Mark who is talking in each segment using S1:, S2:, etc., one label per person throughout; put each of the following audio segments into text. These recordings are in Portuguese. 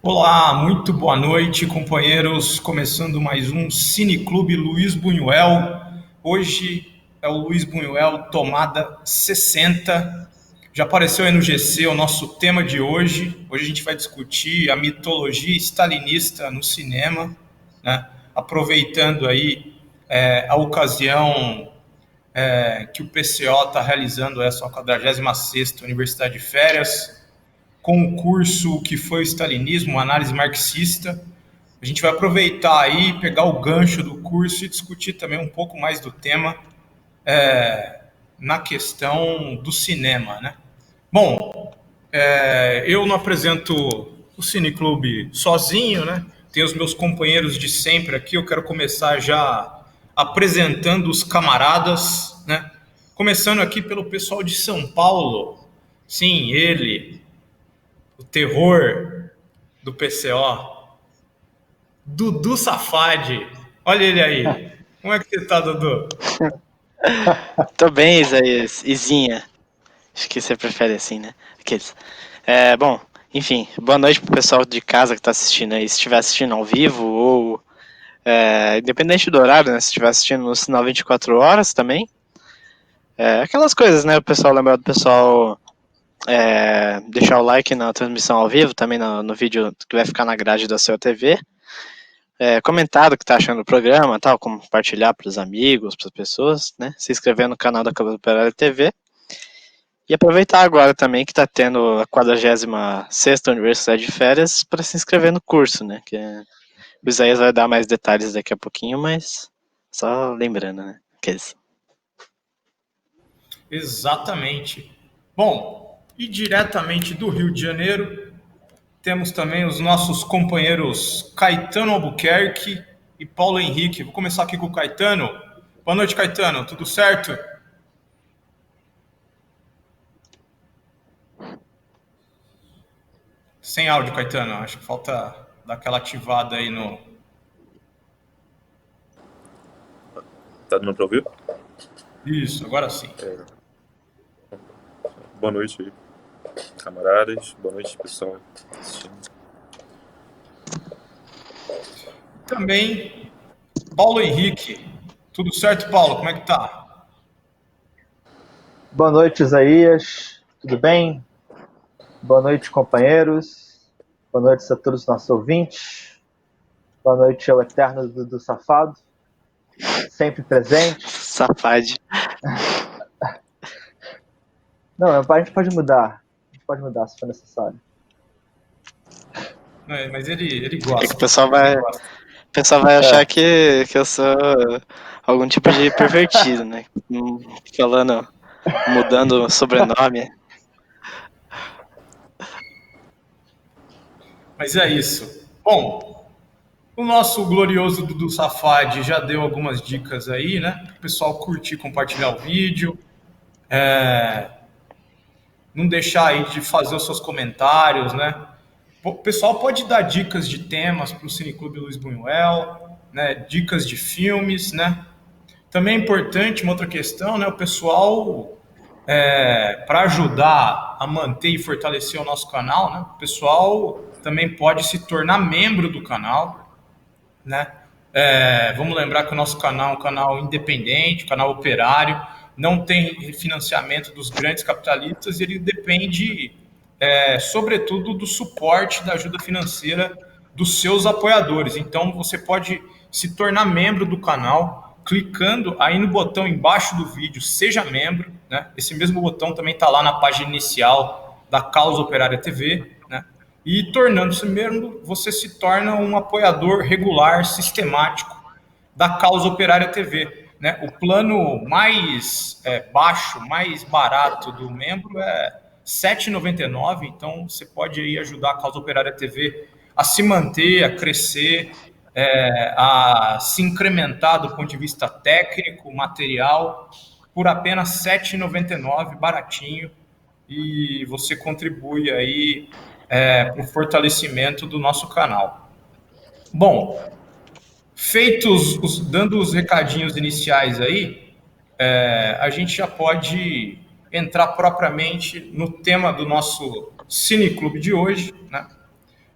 S1: Olá, muito boa noite, companheiros. Começando mais um Cineclube Luiz Buñuel. Hoje é o Luiz Buñuel Tomada 60. Já apareceu aí no GC o nosso tema de hoje. Hoje a gente vai discutir a mitologia stalinista no cinema, né? Aproveitando aí a ocasião que o PCO está realizando a sua 46ª Universidade de Férias, com o curso que foi o stalinismo, análise marxista. A gente vai aproveitar aí, pegar o gancho do curso e discutir também um pouco mais do tema na questão do cinema, né? Bom, eu não apresento o Cineclube sozinho, né? Tenho os meus companheiros de sempre aqui. Eu quero começar já apresentando os camaradas, né? Começando aqui pelo pessoal de São Paulo. Sim, ele, o terror do PCO, Dudu Safadi. Olha ele aí. Como é que você tá, Dudu?
S2: Tô bem, Isaías. Izinha. Acho que você prefere assim, né? Aqueles. Bom, enfim, boa noite pro pessoal de casa que tá assistindo aí. Se estiver assistindo ao vivo ou independente do horário, né? Se estiver assistindo no Sinal 24 horas também. Aquelas coisas, né? O pessoal lembrar do pessoal deixar o like na transmissão ao vivo, também no vídeo que vai ficar na grade da sua TV. Comentar o que tá achando do programa, tal, compartilhar para os amigos, para as pessoas, né? Se inscrever no canal da Cabelo Operário TV. E aproveitar agora também que está tendo a 46ª Universidade de Férias para se inscrever no curso, né? O Isaías vai dar mais detalhes daqui a pouquinho, mas só lembrando, né?
S1: Exatamente. Bom, e diretamente do Rio de Janeiro, temos também os nossos companheiros Caetano Albuquerque e Paulo Henrique. Vou começar aqui com o Caetano. Boa noite, Caetano. Tudo certo? Sem áudio, Caetano. Acho que falta dar aquela ativada aí no.
S3: Tá dando pra ouvir?
S1: Isso, agora sim.
S3: Boa noite aí, camaradas. Boa noite, pessoal assistindo.
S1: Também Paulo Henrique. Tudo certo, Paulo? Como é que tá?
S4: Boa noite, Isaías. Tudo bem? Boa noite, companheiros. Boa noite a todos os nossos ouvintes. Boa noite ao eterno Dudu Safado, sempre presente.
S2: Safade.
S4: Não, a gente pode mudar. A gente pode mudar se for necessário.
S1: Mas ele gosta.
S2: É que o pessoal vai achar que eu sou algum tipo de pervertido, né? Falando, mudando o sobrenome.
S1: Mas é isso. Bom, o nosso glorioso Dudu Safadi já deu algumas dicas aí, né? Para o pessoal curtir, compartilhar o vídeo. Não deixar aí de fazer os seus comentários, né? O pessoal pode dar dicas de temas para o Cineclube Luiz Buñuel, né? Dicas de filmes, né? Também é importante, uma outra questão, né? O pessoal, para ajudar a manter e fortalecer o nosso canal, né? O pessoal também pode se tornar membro do canal, né? Vamos lembrar que o nosso canal é um canal independente, um canal operário, não tem financiamento dos grandes capitalistas, ele depende, sobretudo, do suporte, da ajuda financeira dos seus apoiadores. Então, você pode se tornar membro do canal clicando aí no botão embaixo do vídeo, seja membro, né? Esse mesmo botão também está lá na página inicial da Causa Operária TV, né? E tornando-se membro, você se torna um apoiador regular, sistemático da Causa Operária TV, né? O plano mais baixo, mais barato do membro é R$ 7,99, então você pode aí ajudar a Causa Operária TV a se manter, a crescer, a se incrementar do ponto de vista técnico, material, por apenas R$ 7,99, baratinho, e você contribui aí para o fortalecimento do nosso canal. Bom, dando os recadinhos iniciais aí, a gente já pode entrar propriamente no tema do nosso Cineclube de hoje, né?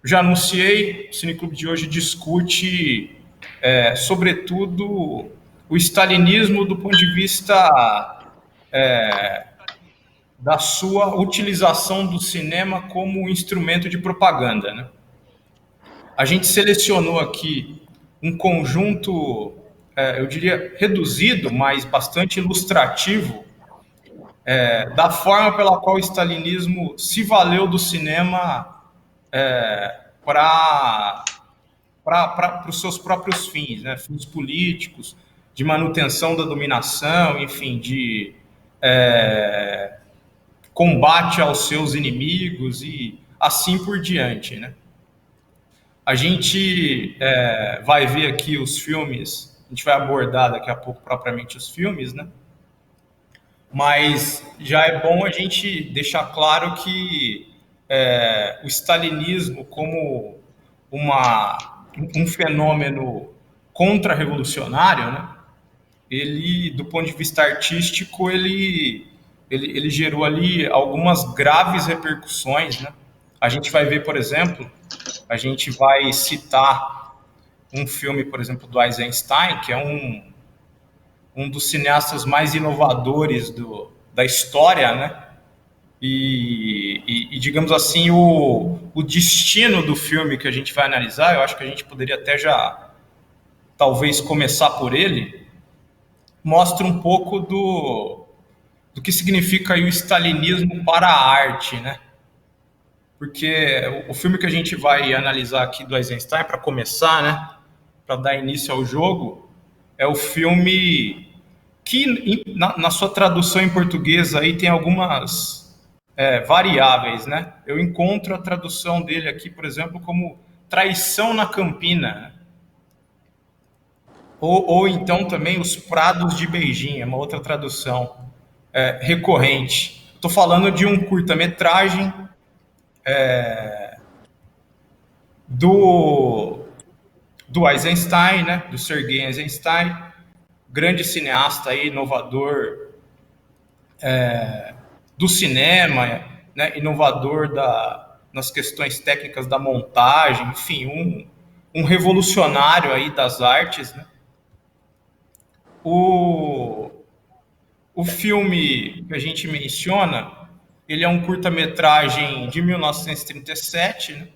S1: Já anunciei, o Cineclube de hoje discute, sobretudo, o stalinismo do ponto de vista da sua utilização do cinema como instrumento de propaganda, né? A gente selecionou aqui um conjunto, eu diria, reduzido, mas bastante ilustrativo, da forma pela qual o stalinismo se valeu do cinema para os seus próprios fins, né? Fins políticos, de manutenção da dominação, enfim, de combate aos seus inimigos e assim por diante, né? A gente vai ver aqui os filmes, a gente vai abordar daqui a pouco propriamente os filmes, né? Mas já é bom a gente deixar claro que o stalinismo como um fenômeno contra-revolucionário, né? Ele, do ponto de vista artístico, ele gerou ali algumas graves repercussões, né? A gente vai ver, por exemplo, a gente vai citar um filme, por exemplo, do Eisenstein, que é um dos cineastas mais inovadores da história, né? E digamos assim, o destino do filme que a gente vai analisar, eu acho que a gente poderia até já, talvez, começar por ele, mostra um pouco do que significa aí o stalinismo para a arte, né? Porque o filme que a gente vai analisar aqui do Eisenstein, para começar, né, para dar início ao jogo, é o filme que, na sua tradução em português, aí tem algumas variáveis, né? Eu encontro a tradução dele aqui, por exemplo, como Traição na Campina, né? Ou então também Os Prados de Beijing, é uma outra tradução recorrente. Estou falando de um curta-metragem do Eisenstein, né? Do Sergei Eisenstein, grande cineasta aí, inovador do cinema, né? Inovador nas questões técnicas da montagem, enfim, um revolucionário aí das artes, né? O filme que a gente menciona, ele é um curta-metragem de 1937, né?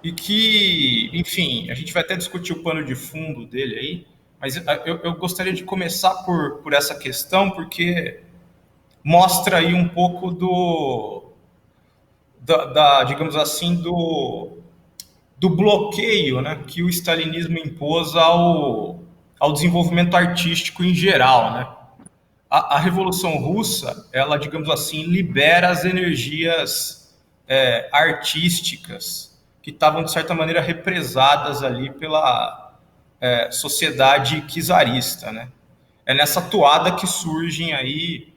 S1: E que, enfim, a gente vai até discutir o pano de fundo dele aí, mas eu gostaria de começar por essa questão, porque mostra aí um pouco digamos assim, do bloqueio, né, que o stalinismo impôs ao desenvolvimento artístico em geral, né? A Revolução Russa, ela, digamos assim, libera as energias artísticas que estavam, de certa maneira, represadas ali pela sociedade czarista, né? É nessa toada que surgem aí,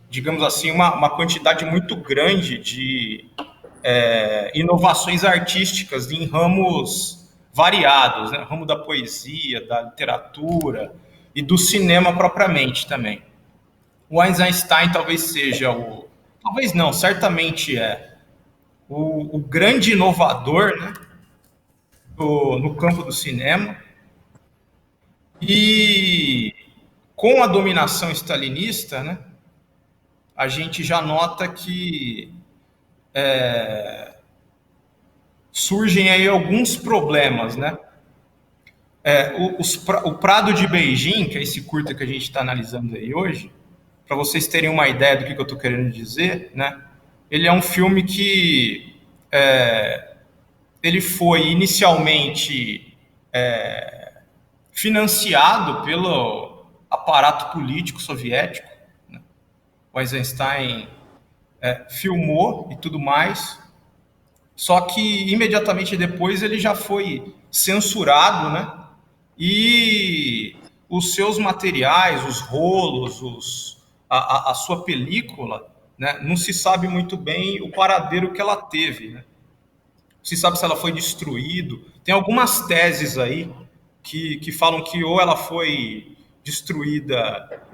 S1: digamos assim, uma quantidade muito grande de inovações artísticas em ramos variados, né? Ramo da poesia, da literatura e do cinema propriamente também. O Eisenstein talvez seja talvez não, certamente o grande inovador, né, no campo do cinema. E com a dominação stalinista, né, a gente já nota que surgem aí alguns problemas, né? O Prado de Beijing, que é esse curta que a gente está analisando aí hoje, para vocês terem uma ideia do que eu estou querendo dizer, né? Ele é um filme que ele foi inicialmente financiado pelo aparato político soviético, né? O Eisenstein filmou e tudo mais, só que imediatamente depois ele já foi censurado, né? E os seus materiais, os rolos, a sua película, né? Não se sabe muito bem o paradeiro que ela teve, né? Não se sabe se ela foi destruída. Tem algumas teses aí que falam que ou ela foi destruída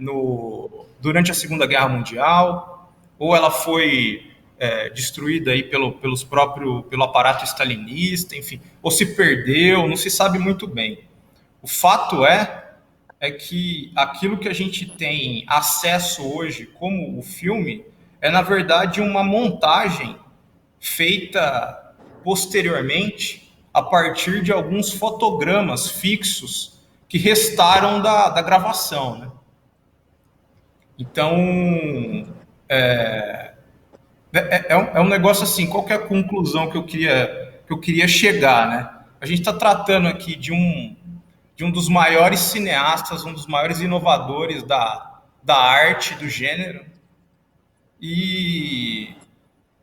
S1: durante a Segunda Guerra Mundial, ou ela foi destruída aí pelo aparato stalinista, enfim, ou se perdeu, não se sabe muito bem. O fato é que aquilo que a gente tem acesso hoje como o filme é, na verdade, uma montagem feita posteriormente a partir de alguns fotogramas fixos que restaram da gravação, né? Então, é um negócio assim, qual que é a conclusão que eu queria chegar, né? A gente está tratando aqui de um dos maiores cineastas, um dos maiores inovadores da arte, do gênero, e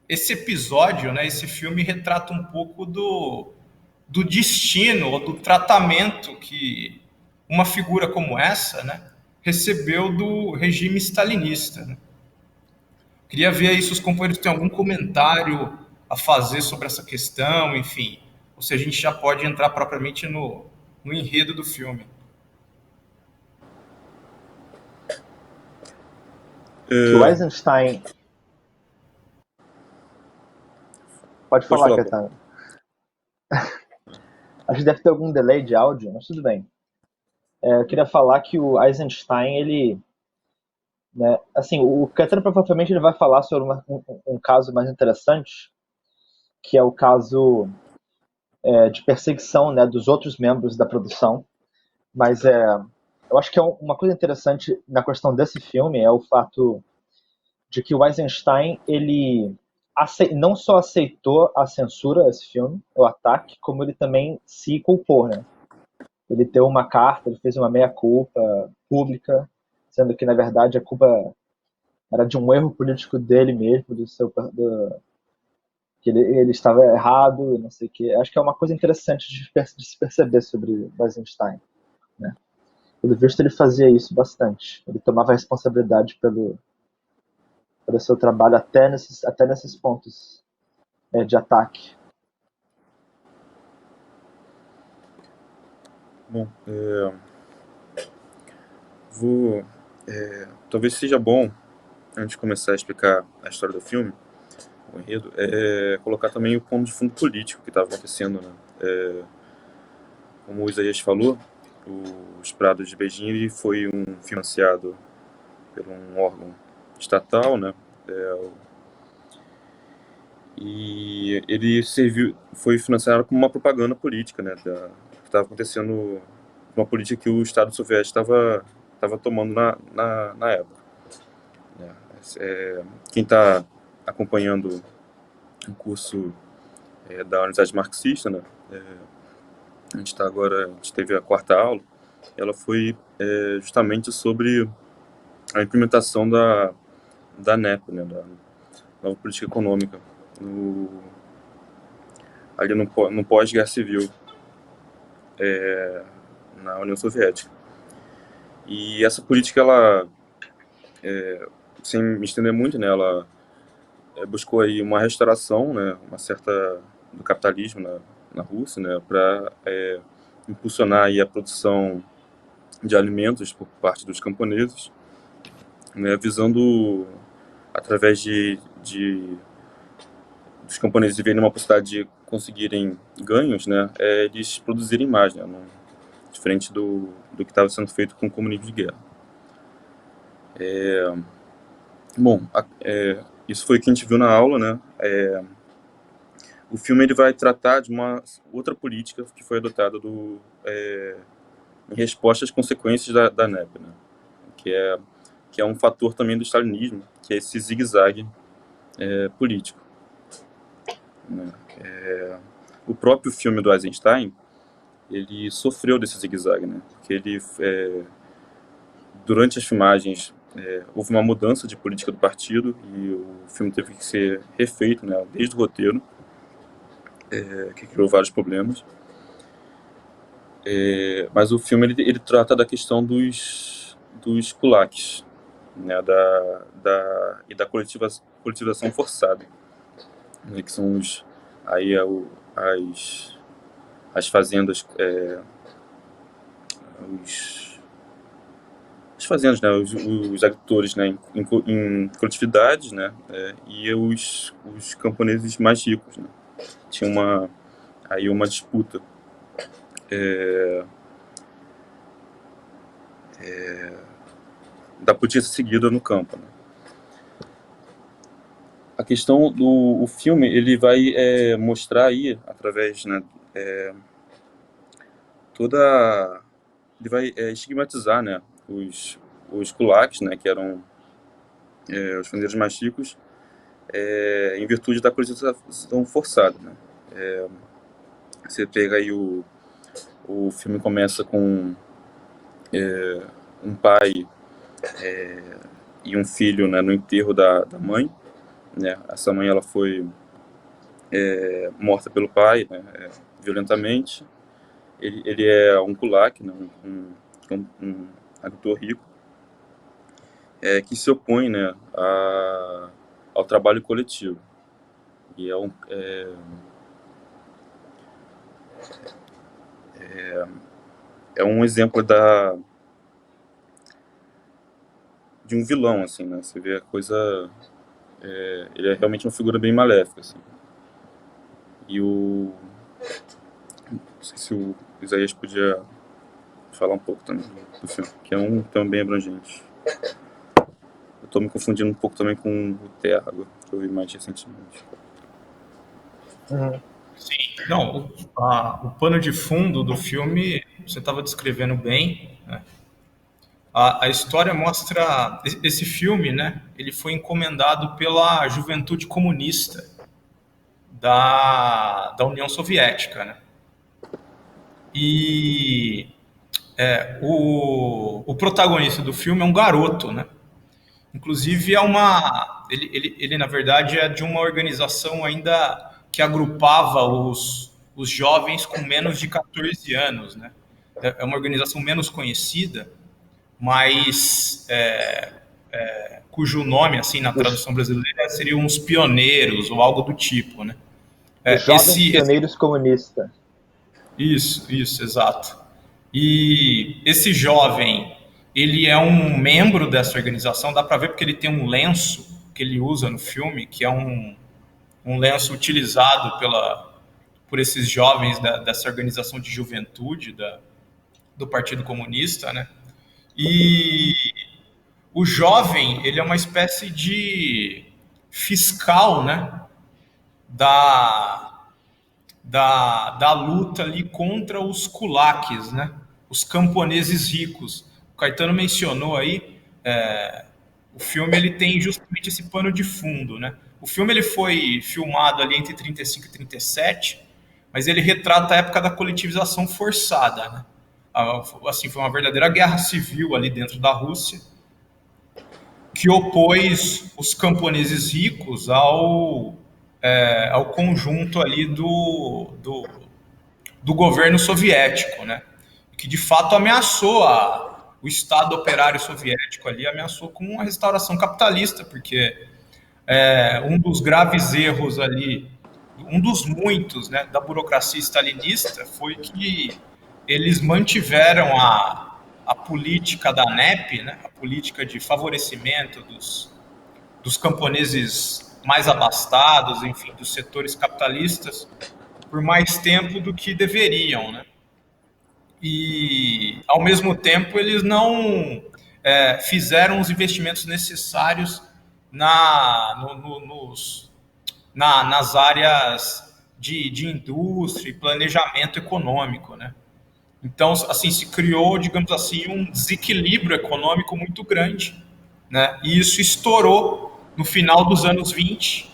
S1: esse episódio, né, esse filme retrata um pouco do destino ou do tratamento que uma figura como essa, né, recebeu do regime stalinista, né? Queria ver aí se os companheiros têm algum comentário a fazer sobre essa questão, enfim, ou se a gente já pode entrar propriamente no enredo do filme.
S4: Que o Eisenstein... Pode falar, Caetano. Acho que deve ter algum delay de áudio, mas tudo bem. Eu queria falar que o Eisenstein, ele... Né, assim, o Caetano provavelmente ele vai falar sobre um caso mais interessante, que é o caso de perseguição, né, dos outros membros da produção. Mas eu acho que uma coisa interessante na questão desse filme é o fato de que o Eisenstein, ele não só aceitou a censura desse filme, o ataque, como ele também se culpou, né? Ele deu uma carta, ele fez uma meia-culpa pública, sendo que, na verdade, a culpa era de um erro político dele mesmo, que ele estava errado, não sei o quê. Acho que é uma coisa interessante de se perceber sobre Eisenstein, né? Pelo visto, ele fazia isso bastante. Ele tomava responsabilidade pelo seu trabalho até nesses pontos de ataque.
S3: Bom, talvez seja bom, antes de começar a explicar a história do filme, o enredo, colocar também o ponto de fundo político que estava acontecendo, né? Como o Isaías falou, Os Prados de Beijing ele foi financiado por um órgão estatal, né? E ele foi financiado como uma propaganda política, né? Que estava acontecendo, uma política que o Estado soviético estava tomando na época. Quem está acompanhando o curso da Universidade Marxista, né? A gente teve a quarta aula, ela foi justamente sobre a implementação da NEP, né? Da Nova Política Econômica, ali no pós-guerra civil na União Soviética. E essa política, ela, sem me estender muito, né, ela buscou aí uma restauração, né, uma certa do capitalismo na Rússia, né, para impulsionar aí a produção de alimentos por parte dos camponeses, né, visando através dos camponeses verem uma possibilidade de conseguirem ganhos, né, eles produzirem mais, né, diferente do que estava sendo feito com o comunismo de guerra. Bom, isso foi o que a gente viu na aula, né? O filme ele vai tratar de uma outra política que foi adotada em resposta às consequências da NEP, né? Que é um fator também do stalinismo, que é esse zigue-zague político, né? O próprio filme do Eisenstein, ele sofreu desse zigue-zague, né? Porque ele, durante as filmagens, houve uma mudança de política do partido e o filme teve que ser refeito, né? Desde o roteiro, que criou vários problemas. Mas o filme ele trata da questão dos kulaks, né? E da coletivização forçada, né? Que são as fazendas, as as fazendas, né, os agricultores, né, em coletividades, né, e os camponeses mais ricos, né. Tinha uma disputa da política seguida no campo, né. A questão do filme, ele vai mostrar aí, através, né, ele vai estigmatizar, né, os kulaks, né, que eram os fazendeiros mais ricos, em virtude da coletivização forçada, né. Você pega aí o filme começa com um pai e um filho, né, no enterro da mãe, né. Essa mãe ela foi morta pelo pai, né, violentamente. Ele é um kulak, né, um agricultor rico, que se opõe, né, ao trabalho coletivo. E é um exemplo de um vilão, assim, né? Você vê a coisa... ele é realmente uma figura bem maléfica, assim. E não sei se o Isaías podia falar um pouco também do filme, que é um tema bem abrangente. Eu tô me confundindo um pouco também com o Terra, que eu vi mais recentemente.
S1: Sim, não, o pano de fundo do filme você estava descrevendo bem, né? A história mostra esse filme, né? Ele foi encomendado pela Juventude Comunista da União Soviética, né? E o protagonista do filme é um garoto, né? Inclusive ele na verdade é de uma organização ainda que agrupava os jovens com menos de 14 anos, né? É uma organização menos conhecida, mas cujo nome, assim, na tradução brasileira, seriam os pioneiros ou algo do tipo, né?
S4: Os Jovens Pioneiros Comunistas.
S1: Isso, exato. E esse jovem, ele é um membro dessa organização, dá para ver porque ele tem um lenço que ele usa no filme, que é um lenço utilizado por esses jovens dessa organização de juventude do Partido Comunista, né? E o jovem, ele é uma espécie de fiscal, né, da luta ali contra os kulaks, né, os camponeses ricos. O Caetano mencionou aí, o filme ele tem justamente esse pano de fundo, né? O filme ele foi filmado ali entre 35 e 37, mas ele retrata a época da coletivização forçada, né? Assim, foi uma verdadeira guerra civil ali dentro da Rússia, que opôs os camponeses ricos ao conjunto ali do governo soviético, né? Que de fato ameaçou o Estado operário soviético ali, ameaçou com uma restauração capitalista, porque um dos graves erros ali, um dos muitos, né, da burocracia stalinista foi que eles mantiveram a política da NEP, né, a política de favorecimento dos camponeses mais abastados, enfim, dos setores capitalistas, por mais tempo do que deveriam, né? E, ao mesmo tempo, eles não fizeram os investimentos necessários nas áreas de indústria e planejamento econômico, né? Então, assim, se criou, digamos assim, um desequilíbrio econômico muito grande, né? E isso estourou no final dos anos 20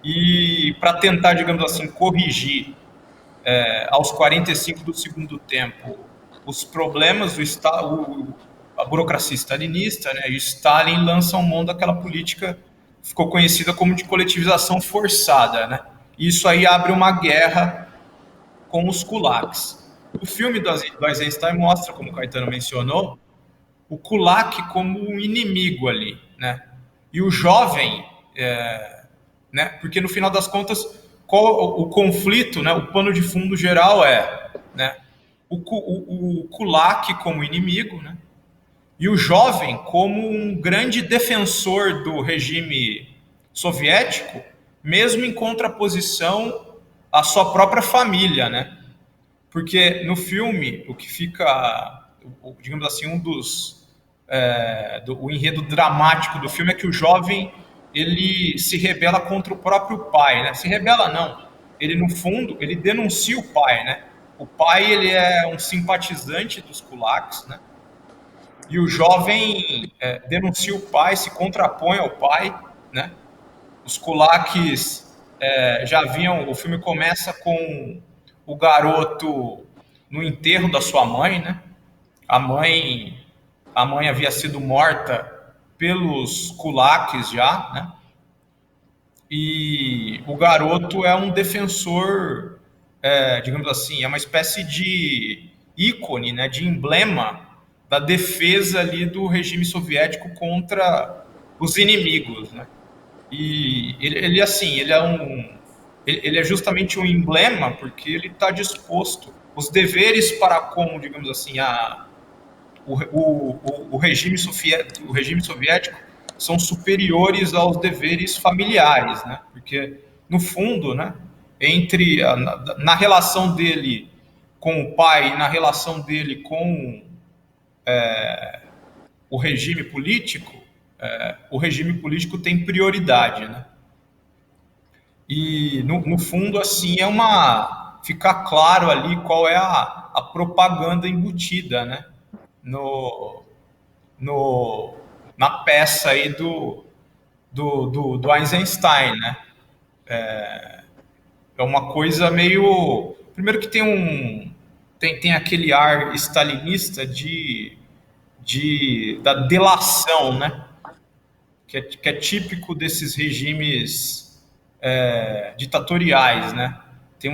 S1: e para tentar, digamos assim, corrigir aos 45 do segundo tempo os problemas do Estado, a burocracia stalinista, né? E Stalin lança ao mundo aquela política que ficou conhecida como de coletivização forçada, né? E isso aí abre uma guerra com os kulaks. O filme do Eisenstein mostra, como o Caetano mencionou, o kulak como um inimigo ali, né? E o jovem, né? Porque no final das contas, qual o conflito, né? O pano de fundo geral né? O kulak como inimigo, né? e o jovem como um grande defensor do regime soviético, mesmo em contraposição à sua própria família, né? Porque no filme, o que fica, digamos assim, o enredo dramático do filme é que o jovem ele se rebela contra o próprio pai, né? Se rebela não, ele no fundo ele denuncia o pai, né? O pai ele é um simpatizante dos kulaks, né? E o jovem denuncia o pai, se contrapõe ao pai, né? Os kulaks já haviam, o filme começa com o garoto no enterro da sua mãe, né? A mãe havia sido morta pelos kulaks já, né? E o garoto é um defensor, digamos assim, é uma espécie de ícone, né? De emblema da defesa ali do regime soviético contra os inimigos, né? E ele assim, ele é justamente um emblema porque ele está disposto, os deveres para com, digamos assim, o regime soviético são superiores aos deveres familiares, né? Porque no fundo, né, na relação dele com o pai e na relação dele com o regime político, o regime político tem prioridade, né? E no fundo, assim, fica claro ali qual é a propaganda embutida, né? No, no, na peça aí do Eisenstein, né? É uma coisa meio... Primeiro que tem aquele ar stalinista da delação, né? Que é típico desses regimes ditatoriais, né? Tem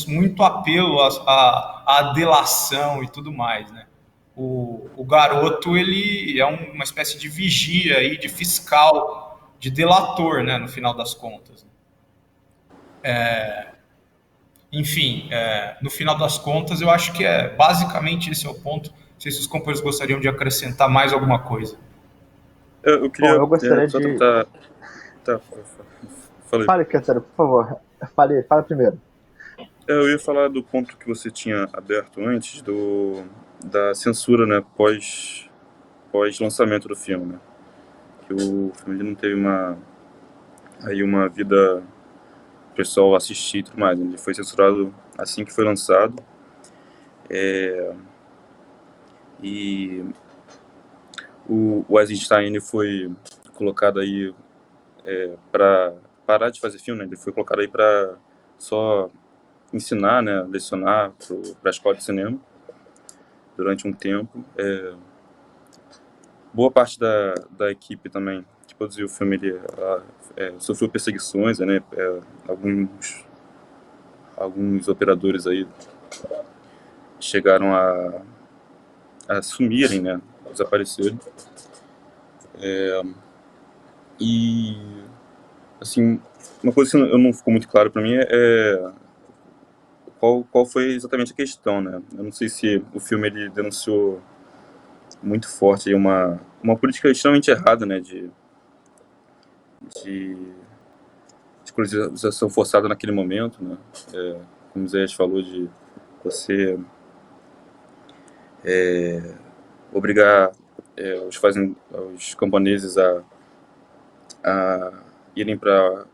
S1: muito apelo à delação e tudo mais, né? O garoto, ele é uma espécie de vigia aí, de fiscal, de delator, né? No final das contas. Enfim, no final das contas, eu acho que basicamente esse é o ponto. Não sei se os companheiros gostariam de acrescentar mais alguma coisa.
S3: Eu queria
S4: eu gostaria
S3: só
S4: de...
S3: tentar... Tá, falei.
S4: Fale, Quetzero, por favor. Fala primeiro.
S3: Eu ia falar do ponto que você tinha aberto antes, da censura, né, pós-lançamento do filme, né? Que o filme não teve uma vida pessoal assistir e tudo mais. Ele foi censurado assim que foi lançado. E o Eisenstein ele foi colocado aí para parar de fazer filme, né? Ele foi colocado aí para só ensinar, né, lecionar para a escola de cinema durante um tempo. Boa parte da equipe também que produziu o filme ele sofreu perseguições, né? Alguns operadores aí chegaram a sumirem, né? Desaparecerem. E assim, uma coisa que não ficou muito claro para mim qual foi exatamente a questão, né? Eu não sei se o filme ele denunciou muito forte aí uma política extremamente errada, né? De escolarização forçada naquele momento, né? Como o Zé falou, de você obrigar os camponeses a irem para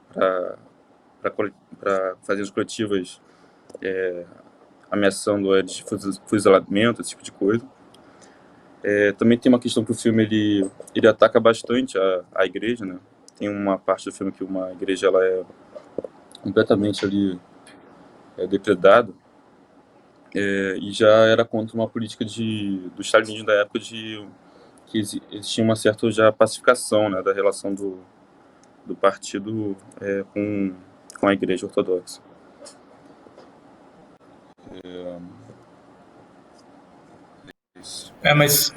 S3: fazer coletivas ameaçando eles de fuzilamento, esse tipo de coisa. Também tem uma questão que o filme ele ataca bastante a igreja, né? Tem uma parte do filme que uma igreja ela é completamente ali depredada, e já era contra uma política do stalinismo da época que existia uma certa já pacificação, né, da relação do partido com a igreja ortodoxa.
S1: Mas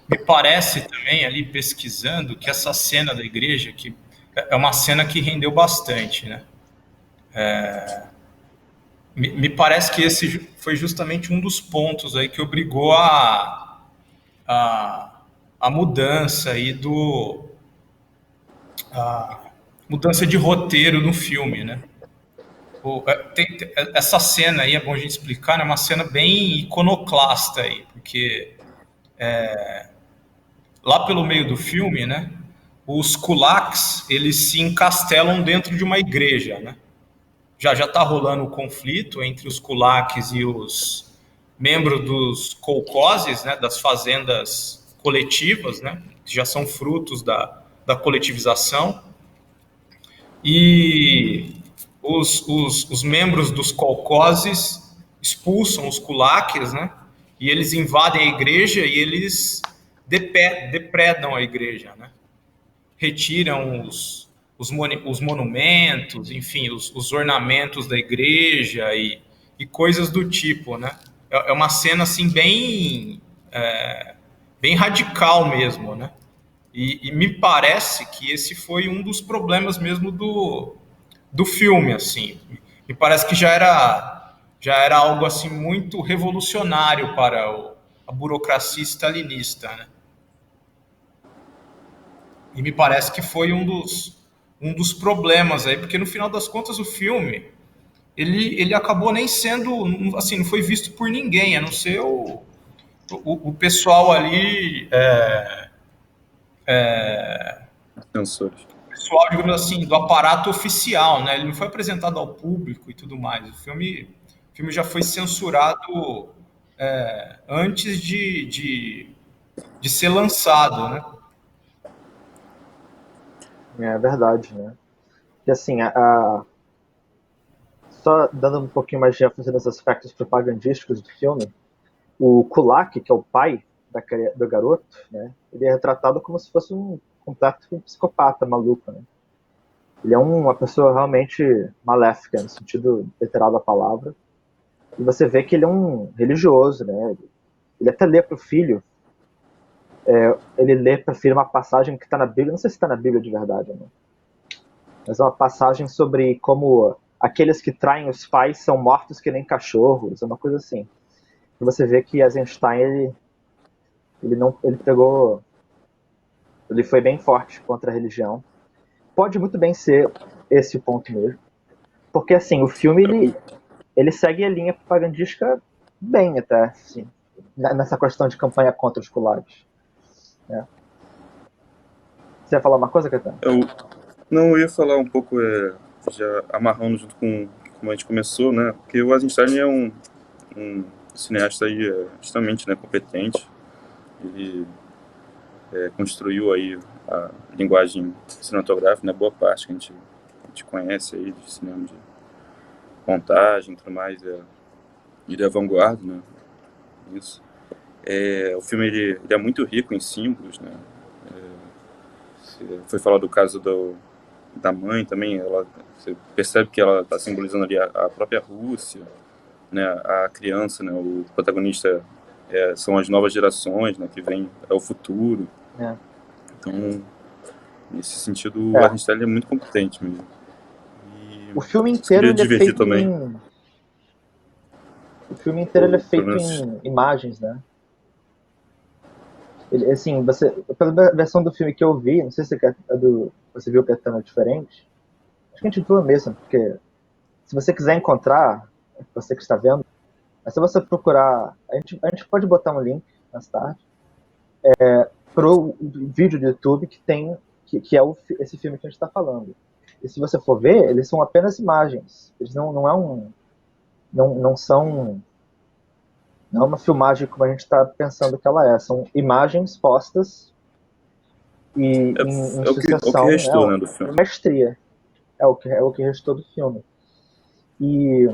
S1: me parece também ali pesquisando que essa cena da igreja que é uma cena que rendeu bastante, né? Me parece que esse foi justamente um dos pontos aí que obrigou a a mudança aí mudança de roteiro no filme, né? Essa cena aí, é bom a gente explicar, é uma cena bem iconoclasta aí, porque lá pelo meio do filme, né, os kulaks, eles se encastelam dentro de uma igreja, né? Já está rolando o conflito entre os kulaks e os membros dos kolkhozes, né, das fazendas coletivas, né, que já são frutos da coletivização. E os membros dos kolkhozes expulsam os kulaks, né, e eles invadem a igreja e eles depredam a igreja, né? Retiram os monumentos, enfim, os ornamentos da igreja e coisas do tipo, né? É uma cena assim bem radical mesmo, né? E me parece que esse foi um dos problemas mesmo do filme, assim. Me parece que já era algo assim muito revolucionário para a burocracia stalinista, né? E me parece que foi um dos problemas aí, porque no final das contas o filme ele acabou nem sendo, assim, não foi visto por ninguém, a não ser o pessoal ali,
S3: Censores.
S1: pessoal, digamos assim, do aparato oficial, né? Ele não foi apresentado ao público e tudo mais. O filme já foi censurado antes de ser lançado, né?
S4: É verdade, né? E assim, só dando um pouquinho mais de ênfase nos aspectos propagandísticos do filme, o Kulak, que é o pai do garoto, né? Ele é retratado como se fosse um completo psicopata maluco, né? Ele é uma pessoa realmente maléfica, no sentido literal da palavra. E você vê que ele é um religioso, né? Ele até lê para o filho, ele lê para o filho uma passagem que está na Bíblia, não sei se está na Bíblia de verdade, né? Mas é uma passagem sobre como aqueles que traem os pais são mortos que nem cachorros, é uma coisa assim. E você vê que Eisenstein, ele foi bem forte contra a religião. Pode muito bem ser esse o ponto mesmo. Porque, assim, o filme, ele segue a linha propagandística bem até, assim, nessa questão de campanha contra os kulaks. Né? Você ia falar uma coisa, Caetano?
S3: Eu ia falar um pouco, já amarrando junto com como a gente começou, né? Porque o Eisenstein é um cineasta aí extremamente, né, competente. Ele construiu aí a linguagem cinematográfica, né? Boa parte que a gente conhece aí de cinema de montagem e tudo mais, e da vanguarda, né? Isso. O filme ele é muito rico em símbolos, né? Foi falado do caso da mãe também, você percebe que ela está simbolizando ali a própria Rússia, né? A criança, né? O protagonista são as novas gerações, né? Que vem, é o futuro. Então, nesse sentido, o Eisenstein é muito competente mesmo.
S4: O filme inteiro ele é feito
S3: também.
S4: O filme inteiro ele é feito em imagens, né? Ele, assim, pela versão do filme que eu vi, não sei se você viu o Caetano diferente, acho que a gente viu a mesma, porque se você quiser encontrar, você que está vendo, é só você procurar, a gente pode botar um link mais tarde, pro vídeo do YouTube que tem, que é esse filme que a gente está falando. E se você for ver, eles são apenas imagens, eles não são uma filmagem como a gente está pensando que ela é. São imagens postas e em sucessão.
S3: O que restou, né, do filme.
S4: Mestria. É o que restou do filme. E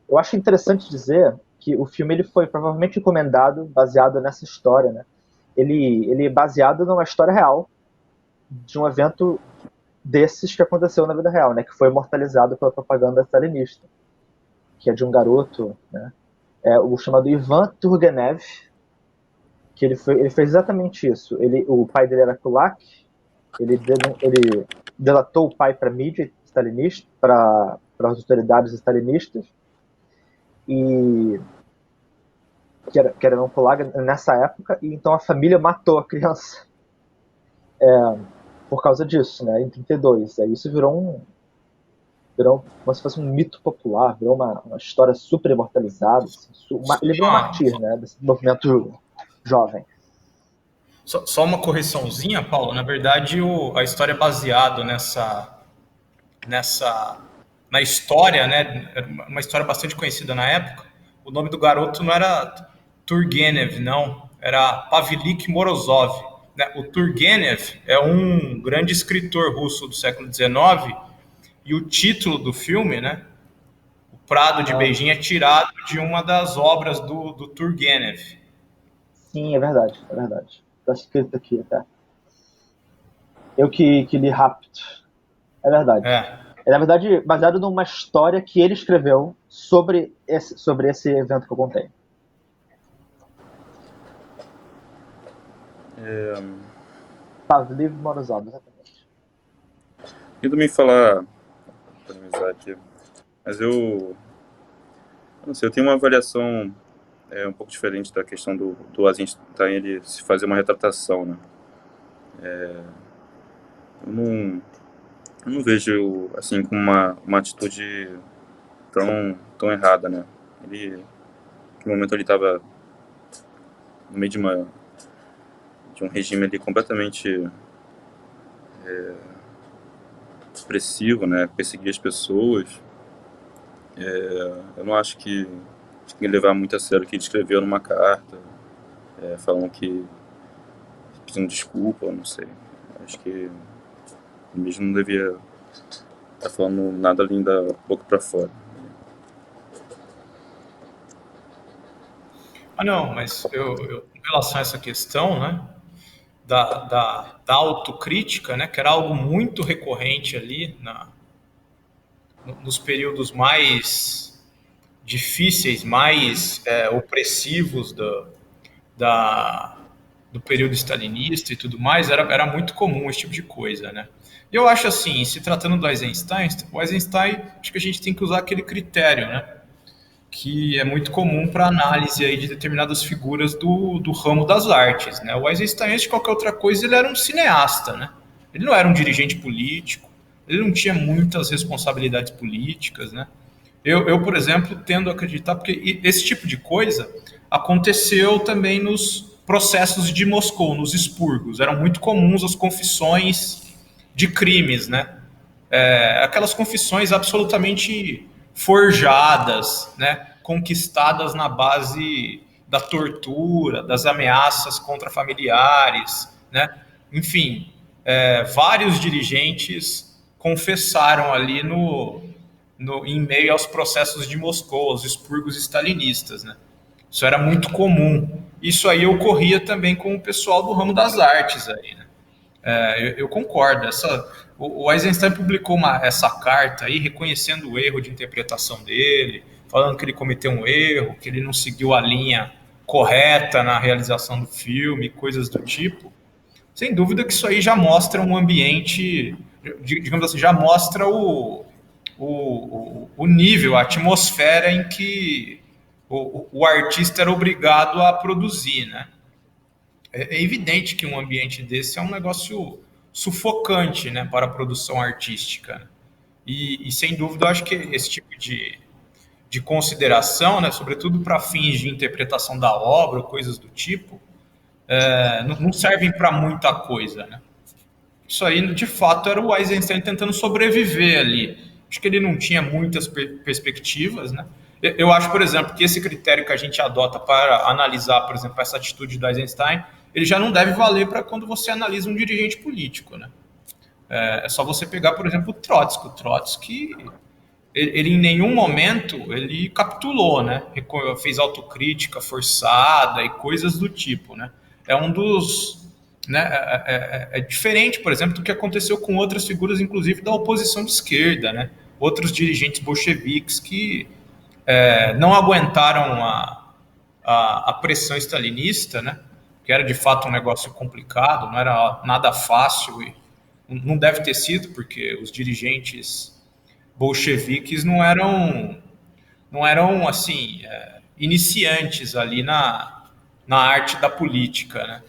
S4: eu acho interessante dizer que o filme ele foi provavelmente encomendado baseado nessa história, né? Ele é baseado numa história real de um evento desses que aconteceu na vida real, né? Que foi imortalizado pela propaganda stalinista, que é de um garoto, né? O chamado Ivan Turgenev, que ele fez exatamente isso. O pai dele era kulak, ele delatou o pai para a mídia stalinista, para as autoridades stalinistas, e que era um gulag nessa época, e então a família matou a criança por causa disso, né, em 32. Aí isso virou como se fosse um mito popular, virou uma história super imortalizada. Assim, ele virou um martir, né, desse movimento jovem.
S1: Só uma correçãozinha, Paulo. Na verdade, a história é baseada na história, né? Uma história bastante conhecida na época. O nome do garoto não era Turgenev, não. Era Pavlik Morozov. Né? O Turgenev é um grande escritor russo do século XIX, e o título do filme, né? O Prado de Beijing, é tirado de uma das obras do Turgenev.
S4: Sim, é verdade. Tá escrito aqui até. Eu que li rápido. É verdade. É, na verdade, baseado numa história que ele escreveu sobre esse evento que eu contei. Pavlik Morozov, exatamente.
S3: E também falar, para analisar aqui, mas eu não sei, eu tenho uma avaliação um pouco diferente da questão do Eisenstein, ele se fazer uma retratação, né? Eu não vejo assim com uma atitude tão errada, né? No momento ele estava no meio de um regime ali completamente opressivo, né? Perseguir as pessoas. Eu não acho que tem que levar muito a sério o que ele escreveu numa carta, falando que pedindo desculpa, não sei. Acho que ele mesmo não devia estar falando nada além da boca para fora.
S1: Não, mas em relação a essa questão, né, da autocrítica, né, que era algo muito recorrente ali nos períodos mais difíceis, mais opressivos do período stalinista e tudo mais, era muito comum esse tipo de coisa, né? E eu acho assim, se tratando do Eisenstein, acho que a gente tem que usar aquele critério, né, que é muito comum para análise aí de determinadas figuras do ramo das artes, né? O Eisenstein, antes de qualquer outra coisa, ele era um cineasta, né? Ele não era um dirigente político, ele não tinha muitas responsabilidades políticas, né? Eu, por exemplo, tendo a acreditar, porque esse tipo de coisa aconteceu também nos processos de Moscou, nos expurgos. Eram muito comuns as confissões de crimes, né? Aquelas confissões absolutamente forjadas, né? Conquistadas na base da tortura, das ameaças contra familiares, né? Enfim, vários dirigentes confessaram ali em meio aos processos de Moscou, aos expurgos stalinistas, né? Isso era muito comum. Isso aí ocorria também com o pessoal do ramo das artes aí, né? Eu concordo. O Eisenstein publicou essa carta aí reconhecendo o erro de interpretação dele, falando que ele cometeu um erro, que ele não seguiu a linha correta na realização do filme, coisas do tipo. Sem dúvida que isso aí já mostra um ambiente, digamos assim, já mostra o nível, a atmosfera em que o artista era obrigado a produzir, né? É evidente que um ambiente desse é um negócio sufocante, né, para a produção artística, né? E sem dúvida eu acho que esse tipo de consideração, né, sobretudo para fins de interpretação da obra, coisas do tipo, não servem para muita coisa, né? Isso aí, de fato, era o Eisenstein tentando sobreviver ali. Acho que ele não tinha muitas perspectivas, né? Eu acho, por exemplo, que esse critério que a gente adota para analisar, por exemplo, essa atitude do Eisenstein, ele já não deve valer para quando você analisa um dirigente político, né? É só você pegar, por exemplo, o Trotsky. O Trotsky, ele em nenhum momento ele capitulou, né? Fez autocrítica forçada e coisas do tipo, né? É um dos... Né, é diferente, por exemplo, do que aconteceu com outras figuras, inclusive da oposição de esquerda, né? Outros dirigentes bolcheviques que não aguentaram a pressão stalinista, né? Que era de fato um negócio complicado, não era nada fácil e não deve ter sido, porque os dirigentes bolcheviques não eram assim iniciantes ali na arte da política, né?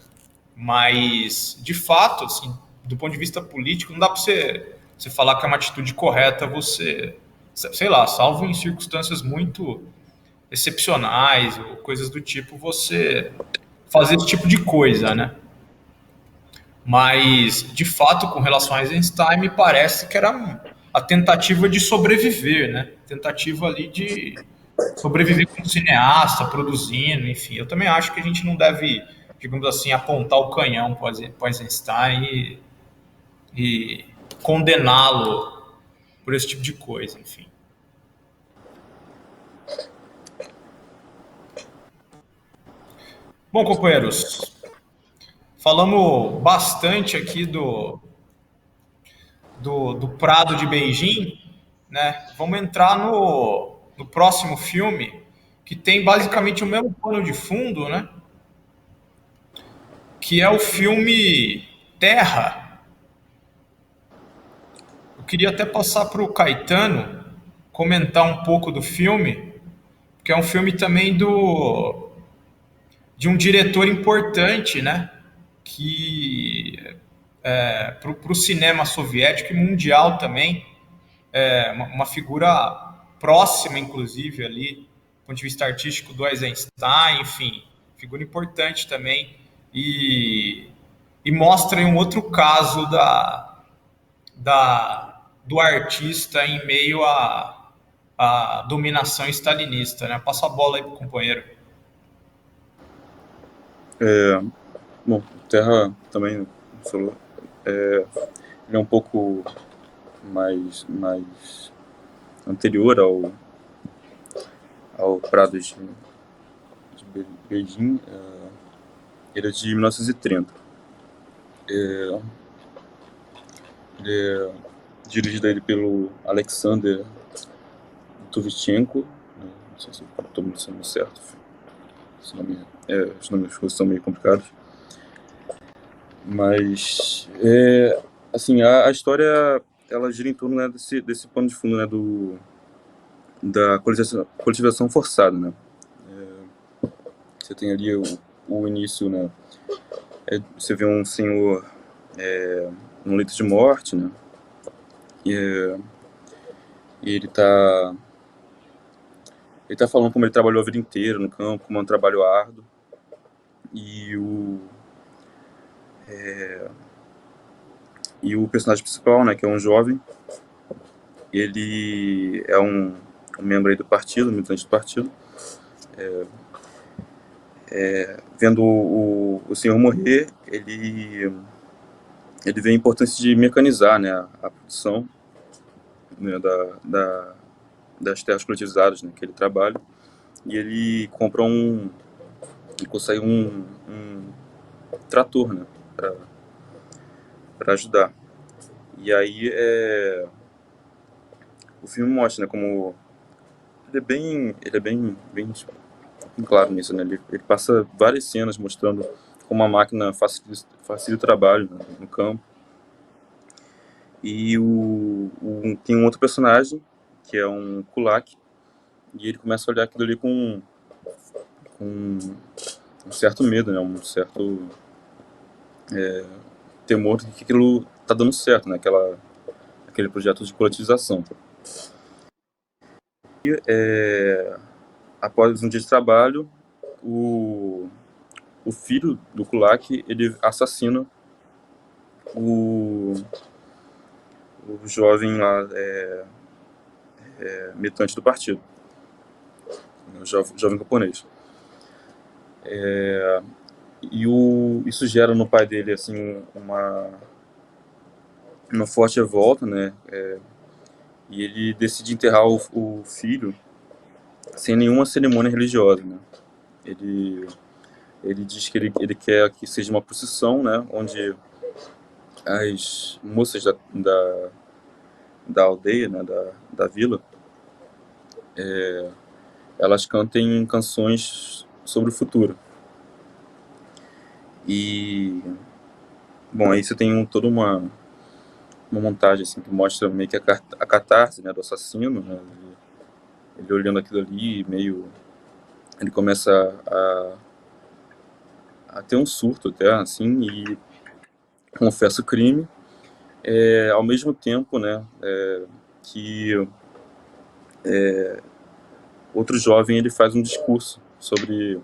S1: Mas, de fato, assim, do ponto de vista político, não dá para você falar que é uma atitude correta você, sei lá, salvo em circunstâncias muito excepcionais ou coisas do tipo, você fazer esse tipo de coisa, né? Mas, de fato, com relação a Eisenstein, me parece que era a tentativa de sobreviver, né? Tentativa ali de sobreviver como cineasta, produzindo, enfim. Eu também acho que a gente não deve, digamos assim, apontar o canhão para o Eisenstein e condená-lo por esse tipo de coisa, enfim. Bom, companheiros, falamos bastante aqui do Prado de Beijing, né? Vamos entrar no próximo filme, que tem basicamente o mesmo pano de fundo, né? Que é o filme Terra. Eu queria até passar para o Caetano comentar um pouco do filme, que é um filme também de um diretor importante, né? Que para o cinema soviético e mundial também, uma figura próxima, inclusive, ali, do ponto de vista artístico do Eisenstein, enfim, figura importante também, e mostra um outro caso do artista em meio à dominação stalinista, né? Passa a bola aí pro companheiro.
S3: Bom, Terra também ele é um pouco mais anterior ao Prado de Beijing. Ele é de 1930. Ele é dirigido ele pelo Alexander Tuvichenko, né? Não sei se eu estou pronunciando certo. Os nomes russos são meio complicados. Mas, assim, a história, ela gira em torno, né, desse pano de fundo, né, da coletivização forçada, né? Você tem ali o início, né? Você vê um senhor num leito de morte, né? E ele tá falando como ele trabalhou a vida inteira no campo, como é um trabalho árduo. E o personagem principal, né, que é um jovem, ele é um membro aí do partido, militante do partido, vendo o senhor morrer, ele vê a importância de mecanizar, né, a produção, né, das terras coletivizadas, né, que ele trabalha, e ele compra consegue um trator, né, para ajudar. E aí o filme mostra, né, como ele é bem claro nisso, né? Ele passa várias cenas mostrando como a máquina facilita o trabalho, né, no campo. E tem um outro personagem, que é um kulak, e ele começa a olhar aquilo ali com um certo medo, né? Um certo temor de que aquilo tá dando certo, né? Aquele projeto de coletivização. E, após um dia de trabalho, o filho do kulak, ele assassina o jovem lá, militante do partido, o jovem camponês. Isso gera no pai dele, assim, uma forte revolta, né? E ele decide enterrar o filho sem nenhuma cerimônia religiosa, né? Ele diz que ele quer que seja uma procissão, né? Onde as moças da aldeia, né? Da vila, elas cantem canções sobre o futuro. E, bom, aí você tem toda uma montagem, assim, que mostra meio que a catarse, né, do assassino, né, ele olhando aquilo ali, meio ele começa a ter um surto até, assim, e confessa o crime, ao mesmo tempo, né, que outro jovem ele faz um discurso sobre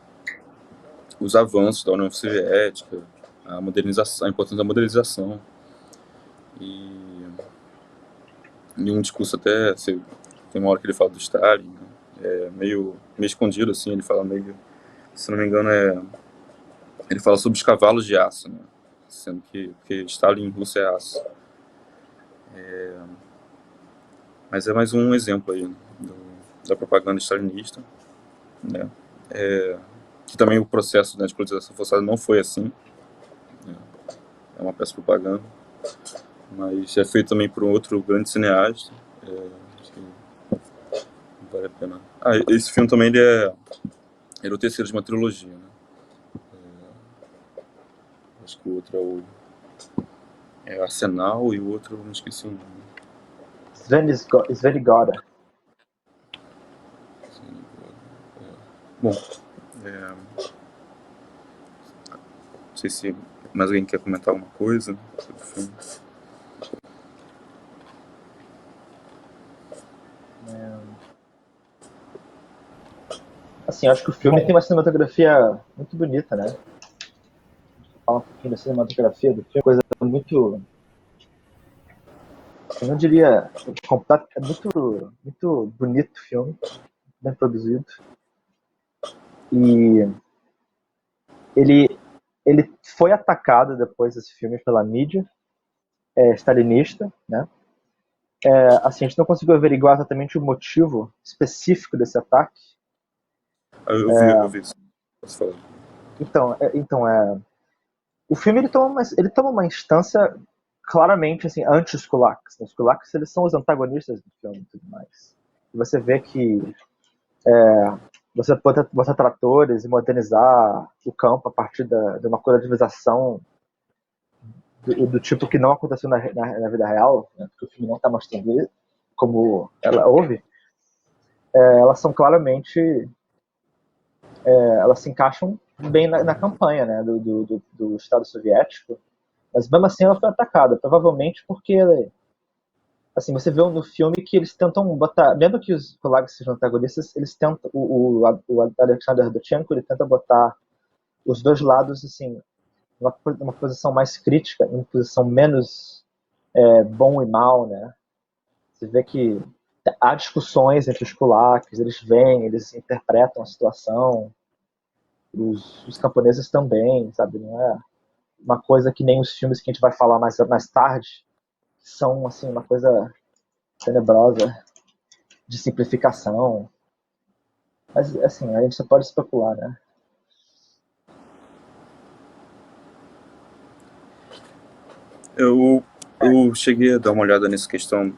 S3: os avanços da União Soviética, a modernização, a importância da modernização, e um discurso até, tem uma hora que ele fala do Stalin, né, meio escondido, assim, ele fala meio, se não me engano, ele fala sobre os cavalos de aço, né, sendo que Stalin em russo é aço. Mas é mais um exemplo aí da propaganda stalinista, né? Que também o processo, né, de politização forçada não foi assim, né? É uma peça de propaganda, mas é feito também por um outro grande cineasta, acho que vale a pena. Esse filme também ele é o terceiro de uma trilogia, né? Acho que o outro é Arsenal e o outro não esqueci o nome.
S4: Svenigoda.
S3: Bom, não sei se mais alguém quer comentar alguma coisa sobre o filme.
S4: Assim, acho que o filme tem uma cinematografia muito bonita, né? Fala um pouquinho da cinematografia do filme, coisa muito, eu não diria completo, é muito bonito o filme, bem produzido. E ele foi atacado depois desse filme pela mídia stalinista, né? Assim, a gente não conseguiu averiguar exatamente o motivo específico desse ataque.
S3: Eu vi isso. Posso falar?
S4: Então, o filme ele toma uma instância claramente assim, anti os kulaks. Os kulaks eles são os antagonistas do filme e tudo mais. E você vê que você botar tratores e modernizar o campo a partir de uma coletivização do tipo que não aconteceu na vida real, né, porque o filme não está mostrando isso, como ela houve, elas são claramente elas se encaixam bem na campanha, né, do Estado Soviético, mas mesmo assim ela foi atacada, provavelmente porque assim, você vê no filme que eles tentam botar, mesmo que os colegas sejam antagonistas, eles tentam, o Alexander Dovchenko, ele tenta botar os dois lados, assim, numa posição mais crítica, uma posição menos bom e mal, né? Você vê que há discussões entre os kulaks, eles interpretam a situação, os camponeses também, sabe? Não é uma coisa que nem os filmes que a gente vai falar mais tarde, são, assim, uma coisa tenebrosa de simplificação. Mas, assim, a gente só pode especular, né?
S3: Eu cheguei a dar uma olhada nessa questão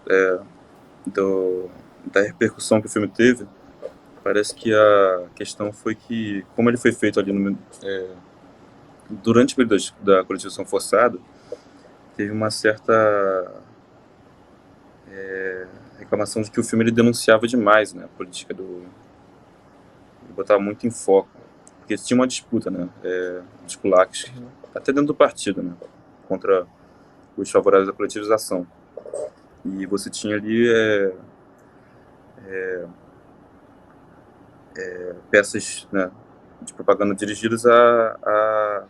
S3: da repercussão que o filme teve. Parece que a questão foi que, como ele foi feito ali durante o período da coletização forçada, teve uma certa reclamação de que o filme ele denunciava demais, né, a política ele botava muito em foco, porque tinha uma disputa, né, dos kulaks, até dentro do partido, né, contra os favoráveis à coletivização. E você tinha ali peças, né, de propaganda dirigidas a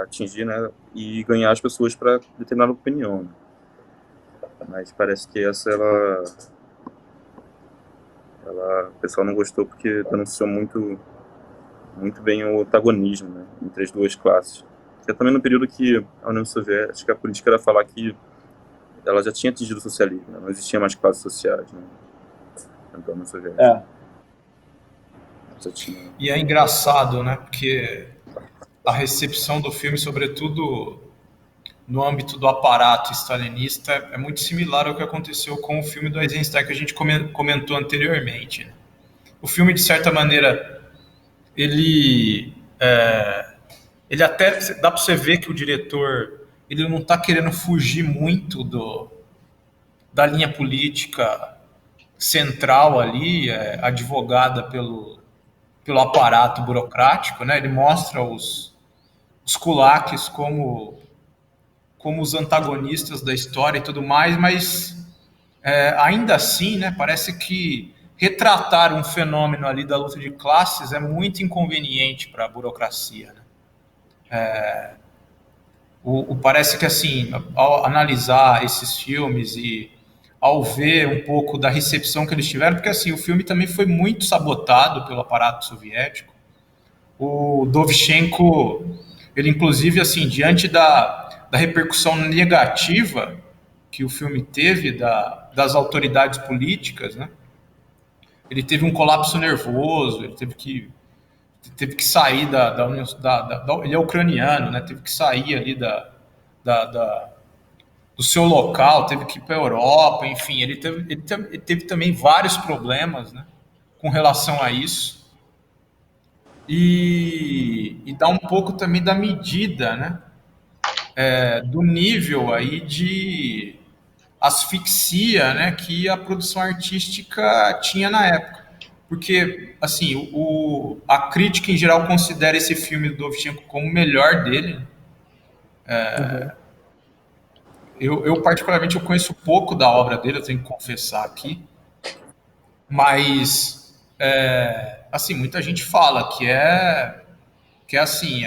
S3: atingir, né, e ganhar as pessoas para determinada opinião, né. Mas parece que essa o pessoal não gostou porque denunciou muito bem o antagonismo, né, entre as duas classes. É também no período que a União Soviética, a política era falar que ela já tinha atingido o socialismo, né, não existia mais classes sociais, né, na União Soviética.
S1: E é engraçado, né, porque a recepção do filme, sobretudo no âmbito do aparato stalinista, é muito similar ao que aconteceu com o filme do Eisenstein que a gente comentou anteriormente, né? O filme, de certa maneira, ele até dá para você ver que o diretor ele não está querendo fugir muito da linha política central ali, advogada pelo pelo aparato burocrático, né? Ele mostra os kulaks como os antagonistas da história e tudo mais, mas ainda assim, né, parece que retratar um fenômeno ali da luta de classes é muito inconveniente para a burocracia, né? Parece que, assim, ao analisar esses filmes e ao ver um pouco da recepção que eles tiveram, porque, assim, o filme também foi muito sabotado pelo aparato soviético. O Dovzhenko, ele, inclusive, assim, diante da repercussão negativa que o filme teve das autoridades políticas, né, ele teve um colapso nervoso, ele teve que sair ele é ucraniano, né? Teve que sair ali do seu local, teve que ir para a Europa, enfim, ele teve também vários problemas, né, com relação a isso. E dá um pouco também da medida, né, do nível aí de asfixia, né, que a produção artística tinha na época. Porque, assim, a crítica em geral considera esse filme do Dovzhenko como o melhor dele. Eu particularmente, eu conheço pouco da obra dele, eu tenho que confessar aqui. Mas, assim, muita gente fala que assim,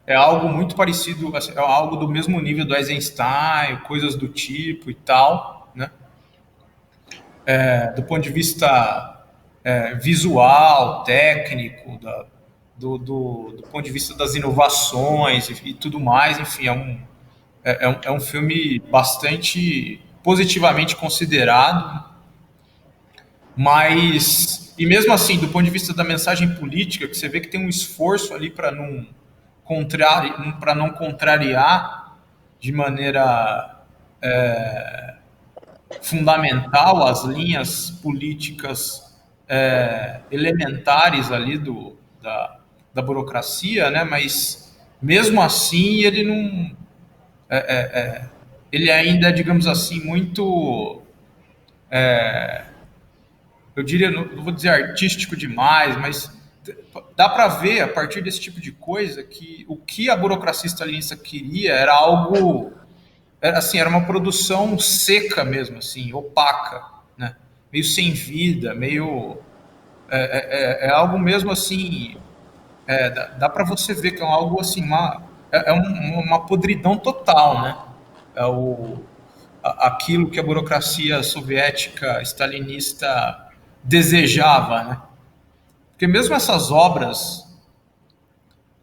S1: é algo muito parecido, assim, é algo do mesmo nível do Eisenstein, coisas do tipo e tal, né? Do ponto de vista visual, técnico, do ponto de vista das inovações e tudo mais, enfim, é um filme bastante positivamente considerado, mas, e mesmo assim, do ponto de vista da mensagem política, que você vê que tem um esforço ali para não contrariar de maneira fundamental as linhas políticas elementares ali da burocracia, né? Mas mesmo assim ele não ele ainda, digamos assim, muito eu diria, não vou dizer artístico demais, mas dá para ver a partir desse tipo de coisa que o que a burocracia stalinista queria era algo era uma produção seca mesmo, assim, opaca, né? Meio sem vida, meio algo mesmo assim, dá para você ver que é algo assim, uma podridão total, né? Aquilo que a burocracia soviética stalinista desejava, né? Porque mesmo essas obras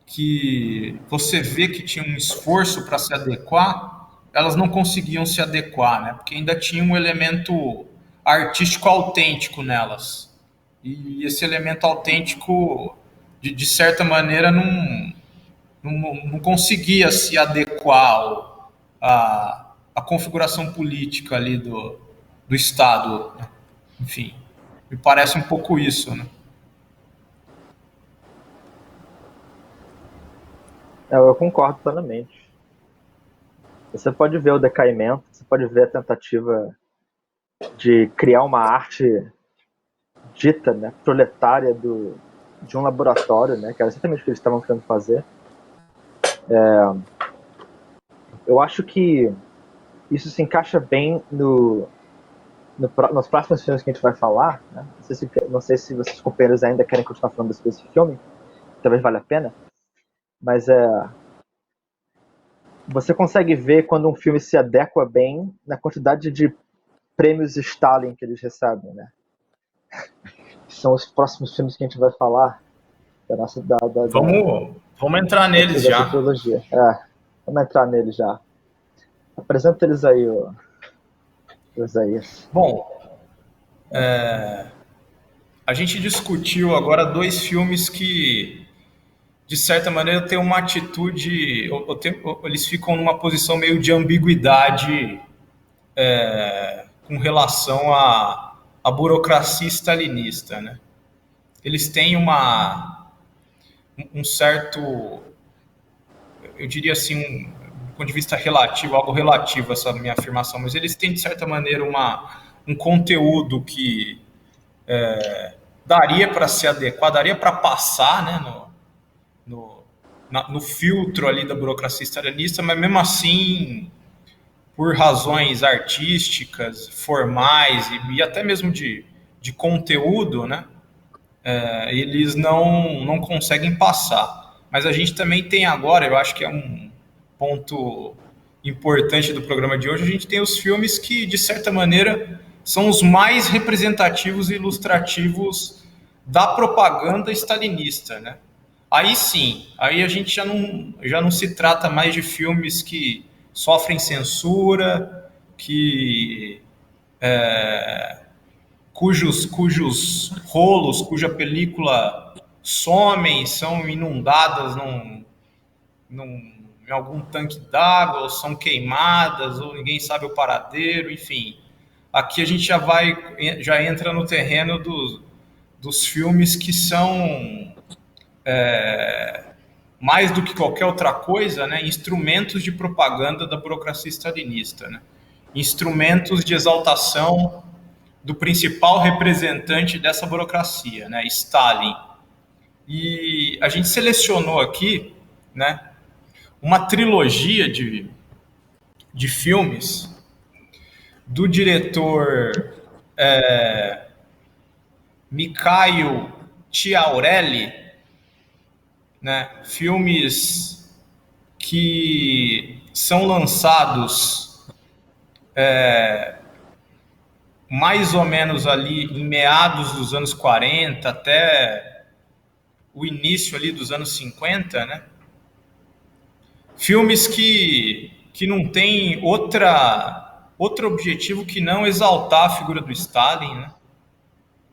S1: que você vê que tinham um esforço para se adequar, elas não conseguiam se adequar, né? Porque ainda tinha um elemento artístico autêntico nelas. E esse elemento autêntico, de certa maneira, não conseguia se adequar à configuração política ali do Estado, né? Enfim, me parece um pouco isso, né?
S4: Eu concordo plenamente. Você pode ver o decaimento, você pode ver a tentativa de criar uma arte dita, né, proletária de um laboratório, né, que era exatamente o que eles estavam tentando fazer. Eu acho que isso se encaixa bem nos próximos filmes que a gente vai falar, né? Não sei se vocês companheiros ainda querem continuar falando desse filme, talvez valha a pena, mas você consegue ver quando um filme se adequa bem na quantidade de prêmios Stalin que eles recebem, né? São os próximos filmes que a gente vai falar da nossa
S1: vamos entrar neles já.
S4: Trilogia. Vamos entrar neles já. Apresenta eles aí, Isaías.
S1: Bom, a gente discutiu agora dois filmes que, de certa maneira, têm uma atitude, eles ficam numa posição meio de ambiguidade com relação à burocracia stalinista, né? Eles têm um certo, eu diria assim, do ponto de vista relativo, algo relativo a essa minha afirmação, mas eles têm, de certa maneira, um conteúdo que daria para se adequar, daria para passar, né, no filtro ali da burocracia stalinista, mas mesmo assim, por razões artísticas, formais e até mesmo de conteúdo, né, eles não conseguem passar. Mas a gente também tem agora, eu acho que é um ponto importante do programa de hoje, a gente tem os filmes que, de certa maneira, são os mais representativos e ilustrativos da propaganda stalinista, né? Aí sim, aí a gente já não se trata mais de filmes que sofrem censura, cujos rolos, cuja película somem, são inundadas em algum tanque d'água, ou são queimadas, ou ninguém sabe o paradeiro, enfim. Aqui a gente já entra no terreno dos filmes que são mais do que qualquer outra coisa, né, instrumentos de propaganda da burocracia stalinista, né, instrumentos de exaltação do principal representante dessa burocracia, né, Stalin. E a gente selecionou aqui, né, uma trilogia de filmes do diretor Mikhail Chiaurelli, né, filmes que são lançados mais ou menos ali em meados dos anos 40 até o início ali dos anos 50, né? Filmes que não tem outro objetivo que não exaltar a figura do Stalin, né?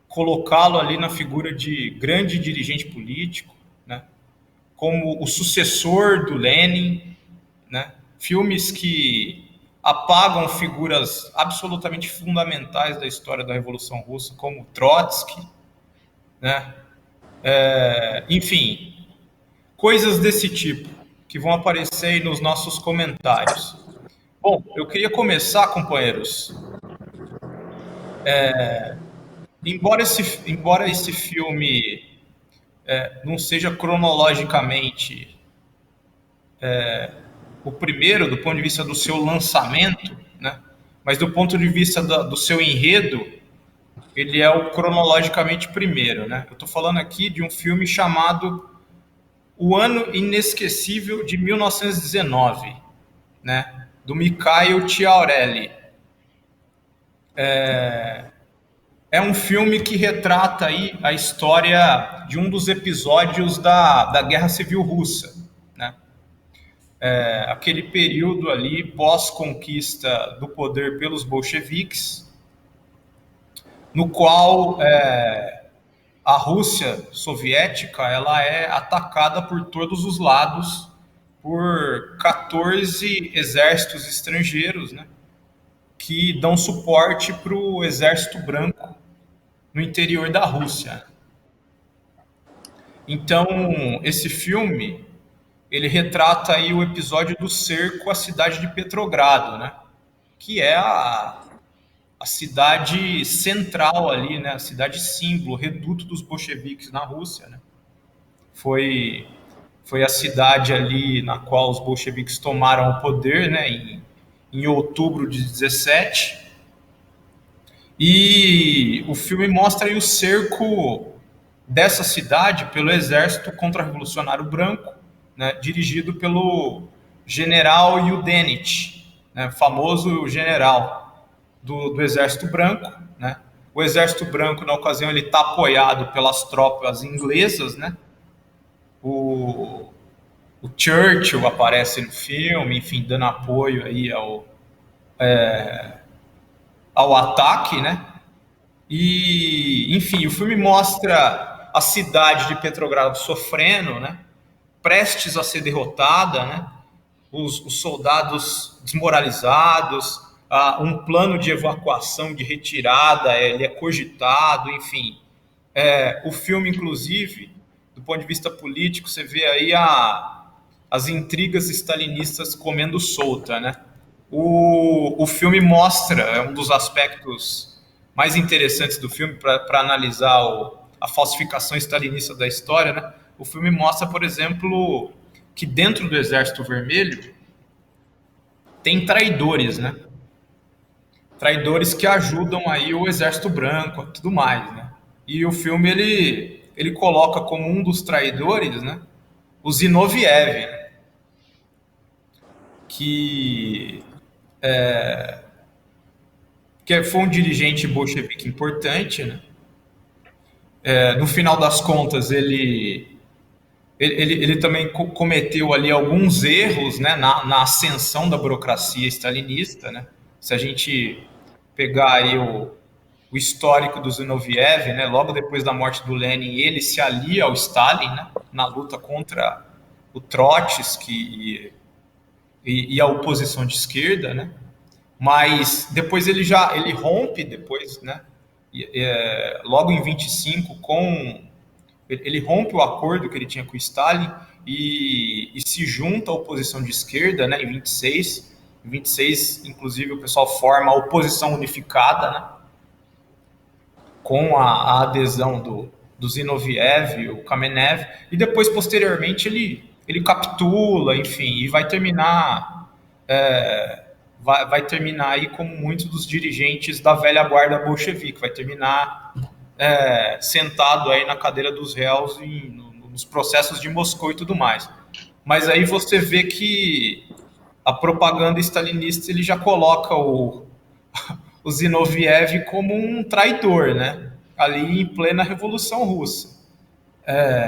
S1: Colocá-lo ali na figura de grande dirigente político, né? Como o sucessor do Lenin, né? Filmes que apagam figuras absolutamente fundamentais da história da Revolução Russa, como Trotsky, né? Enfim, coisas desse tipo que vão aparecer aí nos nossos comentários. Bom, eu queria começar, companheiros. Embora esse filme não seja cronologicamente o primeiro do ponto de vista do seu lançamento, né? Mas do ponto de vista do seu enredo, ele é o cronologicamente primeiro, né? Eu estou falando aqui de um filme chamado O Ano Inesquecível de 1919, né? Do Mikhail Chiaurelli. É um filme que retrata aí a história de um dos episódios da Guerra Civil Russa, né? Aquele período ali pós-conquista do poder pelos bolcheviques, no qual a Rússia soviética ela é atacada por todos os lados por 14 exércitos estrangeiros, né, que dão suporte para o exército branco no interior da Rússia. Então, esse filme ele retrata aí o episódio do cerco à cidade de Petrogrado, né, que é a cidade central ali, né, a cidade símbolo, reduto dos bolcheviques na Rússia, né. Foi a cidade ali na qual os bolcheviques tomaram o poder, né, em outubro de 17. E o filme mostra aí o cerco dessa cidade pelo exército contra-revolucionário branco, né, dirigido pelo general Yudenich, né, famoso general do exército branco, né. O exército branco, na ocasião, ele está apoiado pelas tropas inglesas, né. O Churchill aparece no filme, enfim, dando apoio aí ao ataque, né? E, enfim, o filme mostra a cidade de Petrogrado sofrendo, né? Prestes a ser derrotada, né? Os soldados desmoralizados, um plano de evacuação, de retirada, ele é cogitado, enfim. O filme, inclusive, do ponto de vista político, você vê aí as intrigas stalinistas comendo solta, né? O filme mostra, é um dos aspectos mais interessantes do filme para analisar a falsificação stalinista da história, né? O filme mostra, por exemplo, que dentro do Exército Vermelho tem traidores, né? Traidores que ajudam aí o Exército Branco e tudo mais, né? E o filme, ele coloca como um dos traidores, né, o Zinoviev, né? que foi um dirigente bolchevique importante, né? No final das contas, ele também cometeu ali alguns erros, né, na ascensão da burocracia stalinista, né? Se a gente pegar aí o histórico do Zinoviev, né, logo depois da morte do Lenin, ele se alia ao Stalin, né, na luta contra o Trotsky e a oposição de esquerda, né? Mas depois ele rompe depois, né? Logo em 25 ele rompe o acordo que ele tinha com o Stalin e se junta à oposição de esquerda, né? Em 26, inclusive, o pessoal forma a oposição unificada, né? Com a adesão do Zinoviev, o Kamenev, e depois, posteriormente, ele capitula, enfim, e vai terminar vai terminar aí como muitos dos dirigentes da velha guarda bolchevique, vai terminar sentado aí na cadeira dos réus nos processos de Moscou e tudo mais. Mas aí você vê que a propaganda stalinista, ele já coloca o Zinoviev como um traidor, né? Ali em plena Revolução Russa,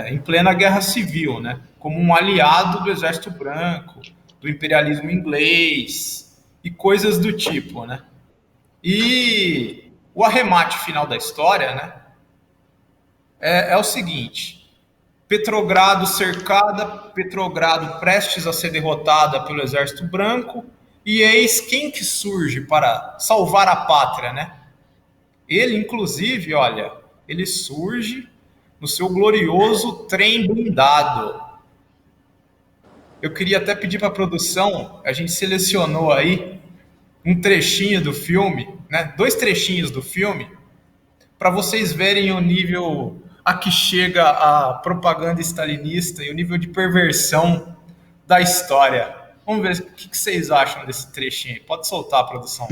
S1: em plena Guerra Civil, né? Como um aliado do Exército Branco, do imperialismo inglês e coisas do tipo, né? E o arremate final da história, né, é o seguinte: Petrogrado cercada, Petrogrado prestes a ser derrotada pelo Exército Branco, e eis quem que surge para salvar a pátria, né? Ele, inclusive, olha, ele surge no seu glorioso trem blindado. Eu queria até pedir para a produção, a gente selecionou aí um trechinho do filme, né? 2 trechinhos do filme, para vocês verem o nível a que chega a propaganda stalinista e o nível de perversão da história. Vamos ver o que vocês acham desse trechinho. Pode soltar a produção.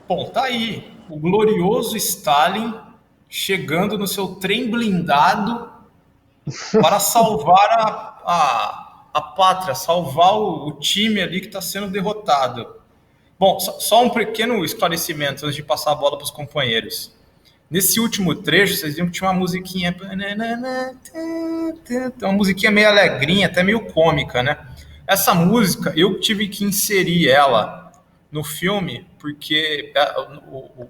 S1: Bom, tá aí. O glorioso Stalin chegando no seu trem blindado para salvar a pátria, salvar o time ali que está sendo derrotado. Bom, só um pequeno esclarecimento antes de passar a bola para os companheiros. Nesse último trecho, vocês viram que tinha uma musiquinha. Uma musiquinha meio alegrinha, até meio cômica, né? Essa música, eu tive que inserir ela no filme, porque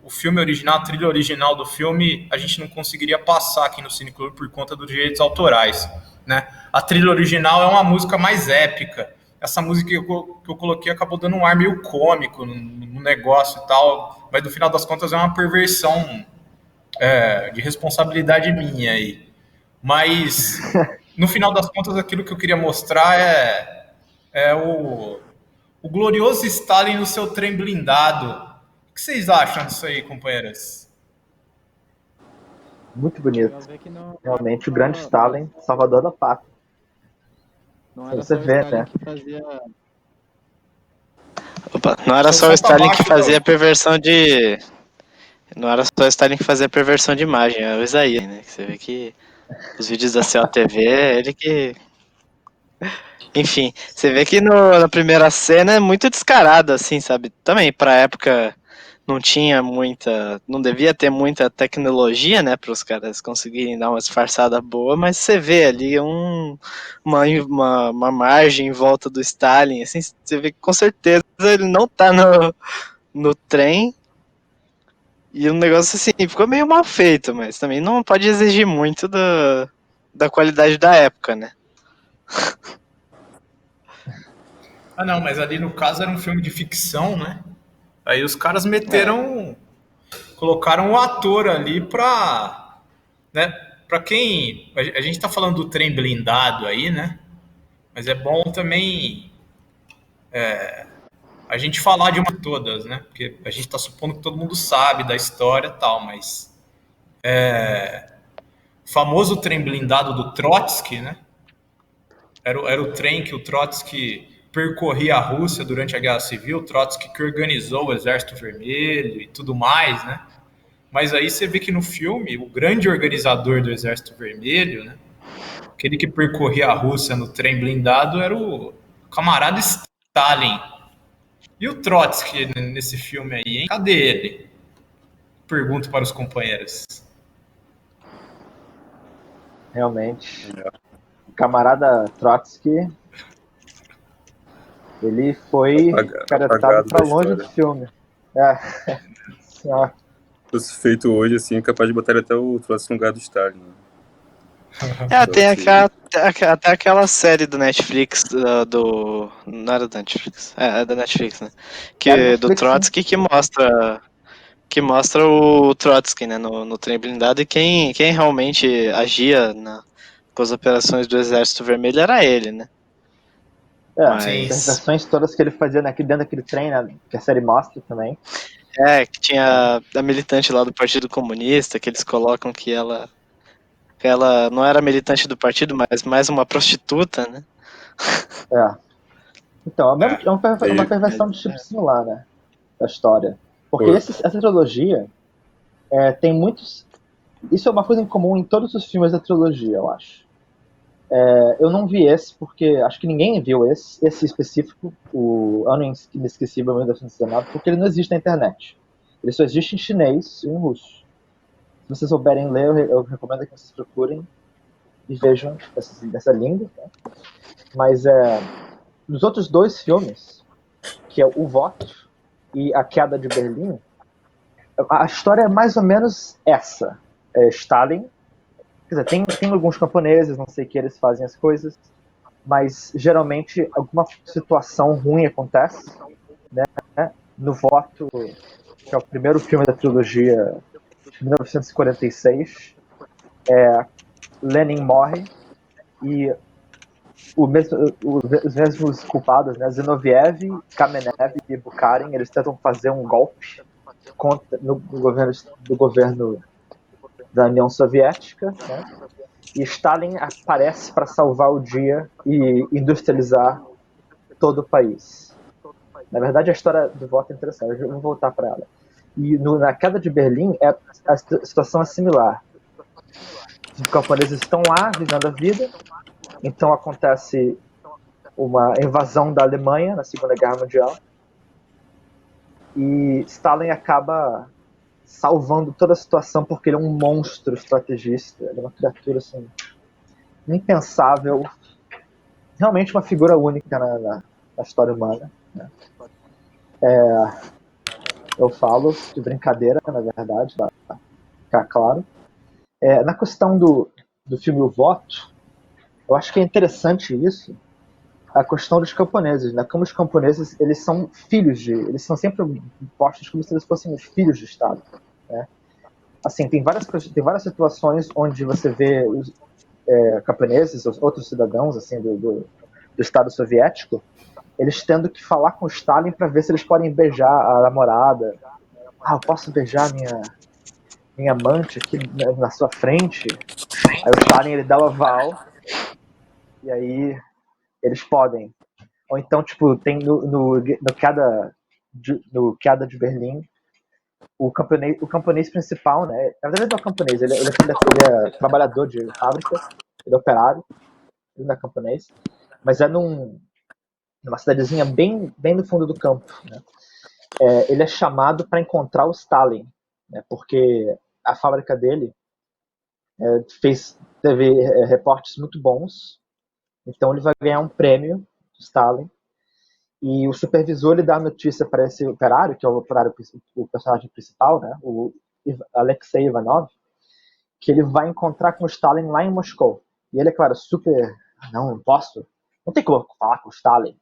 S1: o filme original, a trilha original do filme, a gente não conseguiria passar aqui no Cineclube por conta dos direitos autorais, né? A trilha original é uma música mais épica. Essa música que eu coloquei acabou dando um ar meio cômico no negócio e tal, mas no final das contas é uma perversão de responsabilidade minha aí. Mas, no final das contas, aquilo que eu queria mostrar é o glorioso Stalin no seu trem blindado. O que vocês acham disso aí, companheiras?
S4: Muito bonito. Realmente, o grande Stalin, salvador da pátria.
S2: Não era
S4: Você
S2: só o
S4: vê,
S2: Stalin
S4: né?
S2: que fazia. Opa, não era só o Stalin que fazia a perversão de. Não era só o Stalin que fazia a perversão de imagem, era o Isaías, né? Você vê que os vídeos da COTV é ele que. Enfim, você vê que na primeira cena é muito descarado, assim, sabe? Também, pra época, não tinha muita. Não devia ter muita tecnologia, né? Para os caras conseguirem dar uma disfarçada boa, mas você vê ali uma margem em volta do Stalin, assim, você vê que com certeza ele não tá no trem. E um negócio assim, ficou meio mal feito, mas também não pode exigir muito da qualidade da época, né?
S1: Ah, não, mas ali no caso era um filme de ficção, né? Aí os caras meteram, colocaram o ator ali pra, né? Pra quem, a gente tá falando do trem blindado aí, né? Mas é bom também a gente falar de uma de todas, né? Porque a gente tá supondo que todo mundo sabe da história e tal, mas o famoso trem blindado do Trotsky, né? Era o trem que o Trotsky percorria a Rússia durante a Guerra Civil, o Trotsky que organizou o Exército Vermelho e tudo mais, né? Mas aí você vê que no filme, o grande organizador do Exército Vermelho, né? Aquele que percorria a Rússia no trem blindado era o camarada Stalin. E o Trotsky nesse filme aí, hein? Cadê ele? Pergunto para os companheiros.
S4: Realmente. O camarada Trotsky, ele foi caretado pra longe do filme. Senhora.
S3: Se fosse feito hoje, assim, é capaz de botar até o troço no lugar do Stalin. Né?
S2: Tem até aquela série do Netflix, não era do Netflix, é da Netflix, né? Do Trotsky que mostra o Trotsky, né, no trem blindado, e quem realmente agia com as operações do Exército Vermelho era ele, né?
S4: As versões todas que ele fazia dentro daquele trem, né, que a série mostra também.
S2: Que tinha a militante lá do Partido Comunista, que eles colocam que ela não era militante do partido, mas mais uma prostituta, né?
S4: Então, é uma perversão de tipo similar, né? Da história. Porque essa trilogia tem muitos. Isso é uma coisa em comum em todos os filmes da trilogia, eu acho. Eu não vi esse porque acho que ninguém viu esse específico, o Ano Inesquecível 1919, porque ele não existe na internet. Ele só existe em chinês e em russo. Se vocês souberem ler, eu recomendo que vocês procurem e vejam essa língua. Né? Mas nos outros dois filmes, que é O Voto e A Queda de Berlim, a história é mais ou menos essa. Stalin, quer dizer, tem alguns camponeses, não sei que eles fazem as coisas, mas geralmente alguma situação ruim acontece, né? No Voto, que é o primeiro filme da trilogia de 1946, Lenin morre e os mesmos culpados, né, Zinoviev, Kamenev e Bukharin, eles tentam fazer um golpe no governo da União Soviética, né, e Stalin aparece para salvar o dia e industrializar todo o país. Na verdade, a história do voto é interessante, eu vou voltar para ela. E na queda de Berlim, a situação é similar. Os camponeses estão lá, vivendo a vida, então acontece uma invasão da Alemanha na Segunda Guerra Mundial, e Stalin acaba salvando toda a situação porque ele é um monstro estrategista, ele é uma criatura assim, impensável, realmente uma figura única na história humana, né? Eu falo de brincadeira, na verdade, para ficar claro. Na questão do filme O Voto, eu acho que é interessante isso, a questão dos camponeses, né? Como os camponeses, eles são sempre postos como se eles fossem os filhos do Estado, né? Assim, tem várias situações onde você vê os camponeses, os outros cidadãos, assim, do Estado soviético, eles tendo que falar com o Stalin para ver se eles podem beijar a namorada. Eu posso beijar minha amante aqui na sua frente? Aí o Stalin, ele dá o aval, e aí eles podem. Ou então, tipo, tem no Queda de Berlim, o camponês principal, né? Na verdade, não é camponês, ele é trabalhador de fábrica, ele é operário, ele não é camponês, mas é numa cidadezinha bem no fundo do campo, né? Ele é chamado para encontrar o Stalin, né? Porque a fábrica dele teve reportes muito bons, então ele vai ganhar um prêmio do Stalin. E o supervisor ele dá a notícia para esse operário, que é o personagem principal, né, o Alexei Ivanov, que ele vai encontrar com o Stalin lá em Moscou. E ele é, claro, super... Não posso. Não tem como falar com o Stalin,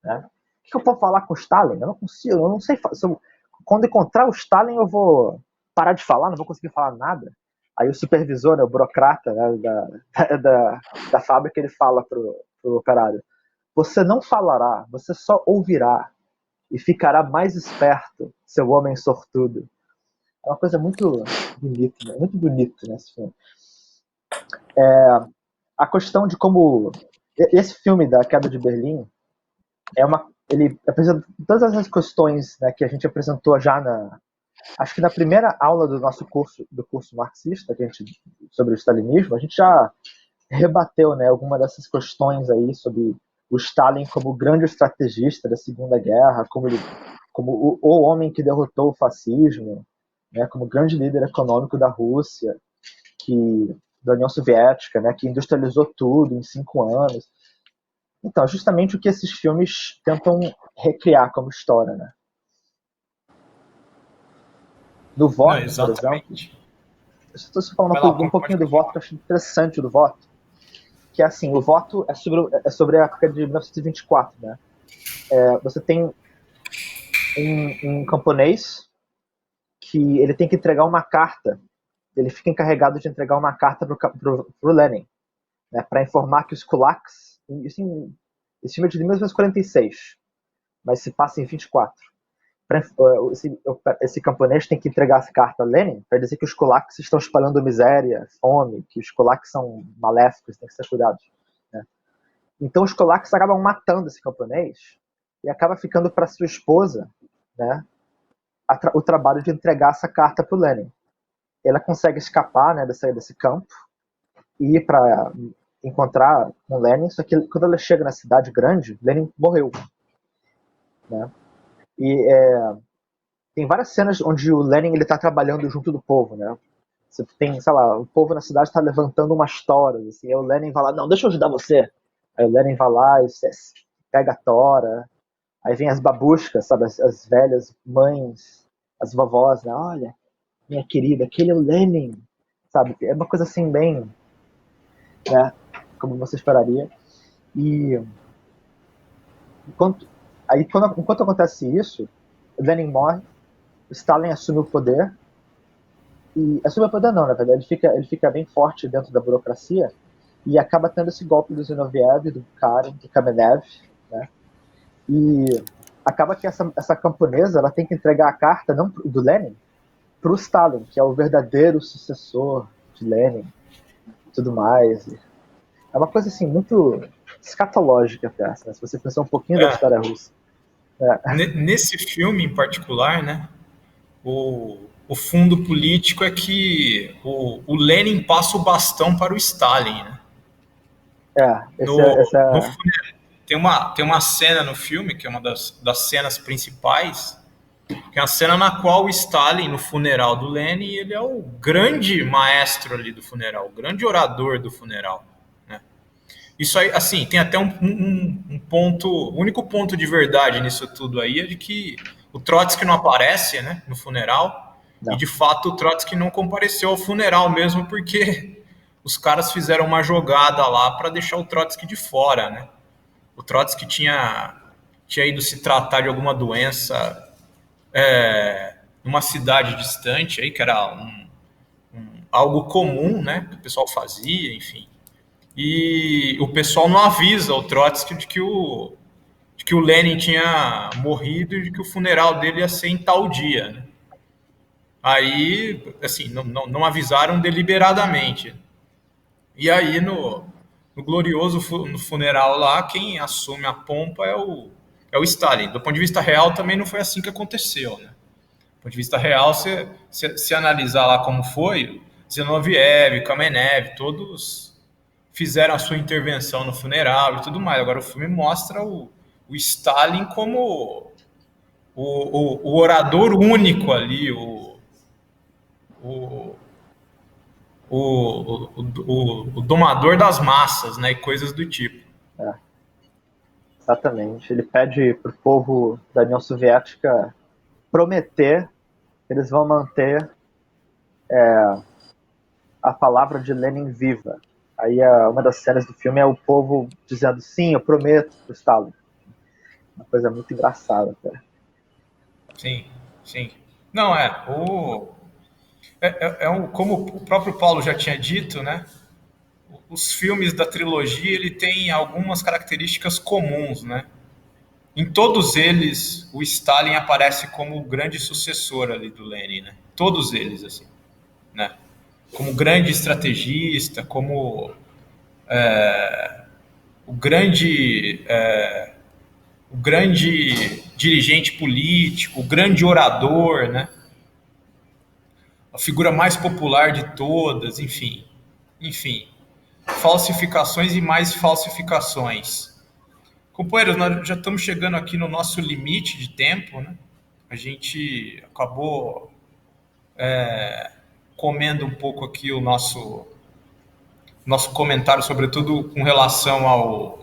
S4: né? O que eu posso falar com o Stalin? Eu não consigo, eu não sei... Quando encontrar o Stalin, eu vou parar de falar, não vou conseguir falar nada. Aí o supervisor, né, o burocrata, né, da fábrica, ele fala pro operário: você não falará, você só ouvirá e ficará mais esperto, seu homem sortudo. É uma coisa muito bonita, né? Muito bonito nesse filme. A questão de como esse filme da Queda de Berlim ele apresenta todas essas questões, né, que a gente apresentou já acho que na primeira aula do nosso curso marxista, sobre o stalinismo, a gente já rebateu, né, alguma dessas questões aí sobre o Stalin como grande estrategista da Segunda Guerra, como o homem que derrotou o fascismo, né, como grande líder econômico da Rússia, da União Soviética, né, que industrializou tudo em 5 anos. Então, é justamente o que esses filmes tentam recriar como história, né? No Voto, por exemplo, eu estou falando um pouquinho do Voto, que eu acho interessante do Voto, que é assim, o Voto é sobre a época de 1924, né? Você tem um camponês que ele tem que entregar uma carta, ele fica encarregado de entregar uma carta pro Lenin, né, para informar que os kulaks, esse filme é de 1946, mas se passa em 24. Esse camponês tem que entregar essa carta a Lenin para dizer que os kulaks estão espalhando miséria, fome, que os kulaks são maléficos, tem que ser cuidados, né? Então os kulaks acabam matando esse camponês e acaba ficando para sua esposa, né, o trabalho de entregar essa carta para o Lenin. Ela consegue escapar, né, desse campo e ir para encontrar com Lenin, só que quando ela chega na cidade grande, Lenin morreu, né? E tem várias cenas onde o Lenin ele tá trabalhando junto do povo, né? Você tem, sei lá, o povo na cidade está levantando umas toras, assim, aí o Lenin vai lá, não, deixa eu ajudar você. Aí o Lenin vai lá e pega a tora, aí vem as babushkas, sabe, as velhas mães, as vovós, né? Olha, minha querida, aquele é o Lenin, sabe? É uma coisa assim bem, né, como você esperaria. E enquanto acontece isso, o Lenin morre, Stalin assume o poder, e assume o poder não, na verdade, ele fica bem forte dentro da burocracia, e acaba tendo esse golpe do Zinoviev, do Bukharin, do Kamenev, né? E acaba que essa camponesa, ela tem que entregar a carta não do Lenin para o Stalin, que é o verdadeiro sucessor de Lenin, e tudo mais. É uma coisa assim muito escatológica até, né? Se você pensar um pouquinho da história russa.
S1: Nesse filme em particular, né, o fundo político é que o Lenin passa o bastão para o Stalin, né? Tem uma cena no filme, que é uma das cenas principais, que é a cena na qual o Stalin, no funeral do Lenin, ele é o grande maestro ali do funeral, o grande orador do funeral, né? Isso aí, assim, tem até um ponto, o único ponto de verdade nisso tudo aí é de que o Trotsky não aparece, né, no funeral, não. E de fato o Trotsky não compareceu ao funeral mesmo porque os caras fizeram uma jogada lá para deixar o Trotsky de fora, né? O Trotsky tinha ido se tratar de alguma doença numa cidade distante, aí, que era algo comum, né, que o pessoal fazia, enfim. E o pessoal não avisa o Trotsky de que o Lenin tinha morrido e de que o funeral dele ia ser em tal dia, né? Aí, assim, não avisaram deliberadamente. E aí, no glorioso funeral lá, quem assume a pompa é o Stalin. Do ponto de vista real, também não foi assim que aconteceu, né? Do ponto de vista real, se analisar lá como foi, Zinoviev, Kamenev, todos fizeram a sua intervenção no funeral e tudo mais. Agora, o filme mostra o Stalin como o orador único ali, o domador das massas, né, e coisas do tipo.
S4: Exatamente. Ele pede para o povo da União Soviética prometer que eles vão manter a palavra de Lenin viva. Aí uma das cenas do filme é o povo dizendo, sim, eu prometo pro Stalin. Uma coisa muito engraçada, cara.
S1: Sim, sim. Não, como o próprio Paulo já tinha dito, né? Os filmes da trilogia, ele tem algumas características comuns, né? Em todos eles, o Stalin aparece como o grande sucessor ali do Lenin, né? Todos eles, assim, né? Como grande estrategista, como o grande dirigente político, o grande orador, né? A figura mais popular de todas, enfim, falsificações e mais falsificações. Companheiros, nós já estamos chegando aqui no nosso limite de tempo, né? A gente acabou comendo um pouco aqui o nosso comentário, sobretudo com relação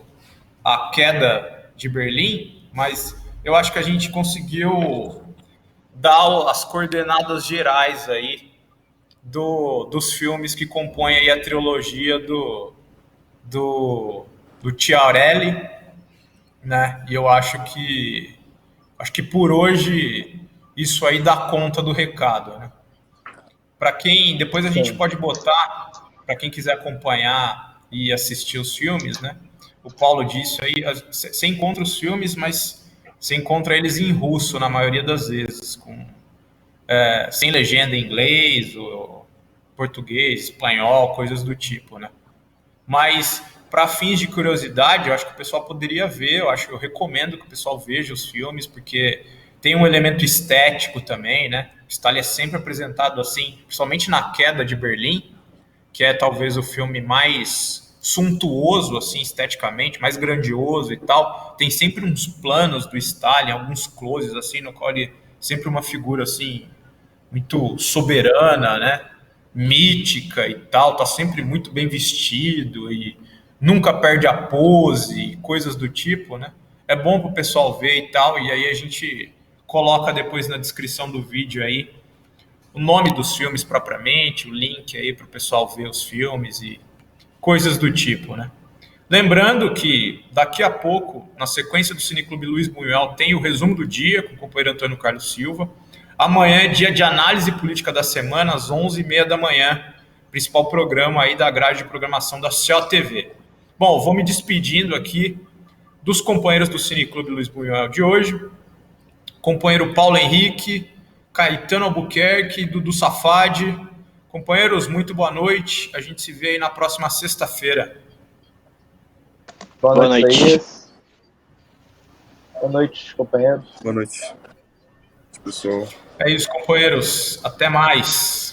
S1: à queda de Berlim, mas eu acho que a gente conseguiu dar as coordenadas gerais aí dos filmes que compõem aí a trilogia do Chiarelli, né? E eu acho que por hoje isso aí dá conta do recado, né? Para quem depois a gente pode botar, para quem quiser acompanhar e assistir os filmes, né? O Paulo disse aí, você encontra os filmes, mas você encontra eles em russo na maioria das vezes, sem legenda em inglês, ou português, espanhol, coisas do tipo, né? Mas para fins de curiosidade, eu acho que o pessoal poderia ver, eu recomendo que o pessoal veja os filmes, porque tem um elemento estético também, né? O Stalin é sempre apresentado assim, principalmente na Queda de Berlim, que é talvez o filme mais suntuoso, assim, esteticamente, mais grandioso e tal. Tem sempre uns planos do Stalin, alguns closes, assim, no qual ele sempre uma figura, assim, muito soberana, né? Mítica e tal, tá sempre muito bem vestido e nunca perde a pose, coisas do tipo, né? É bom pro pessoal ver e tal, e aí a gente coloca depois na descrição do vídeo aí o nome dos filmes propriamente, o link aí pro pessoal ver os filmes e coisas do tipo, né? Lembrando que daqui a pouco, na sequência do Cineclube Luiz Buñuel, tem o resumo do dia com o companheiro Antônio Carlos Silva. Amanhã é dia de análise política da semana, às 11h30 da manhã, principal programa aí da grade de programação da COTV. Bom, vou me despedindo aqui dos companheiros do Cineclube Luiz Buñuel de hoje, companheiro Paulo Henrique, Caetano Albuquerque, Dudu Safadi. Companheiros, muito boa noite, a gente se vê aí na próxima sexta-feira.
S4: Boa noite. Boa noite, companheiros.
S3: Boa noite. pessoal.
S1: É isso, companheiros. Até mais.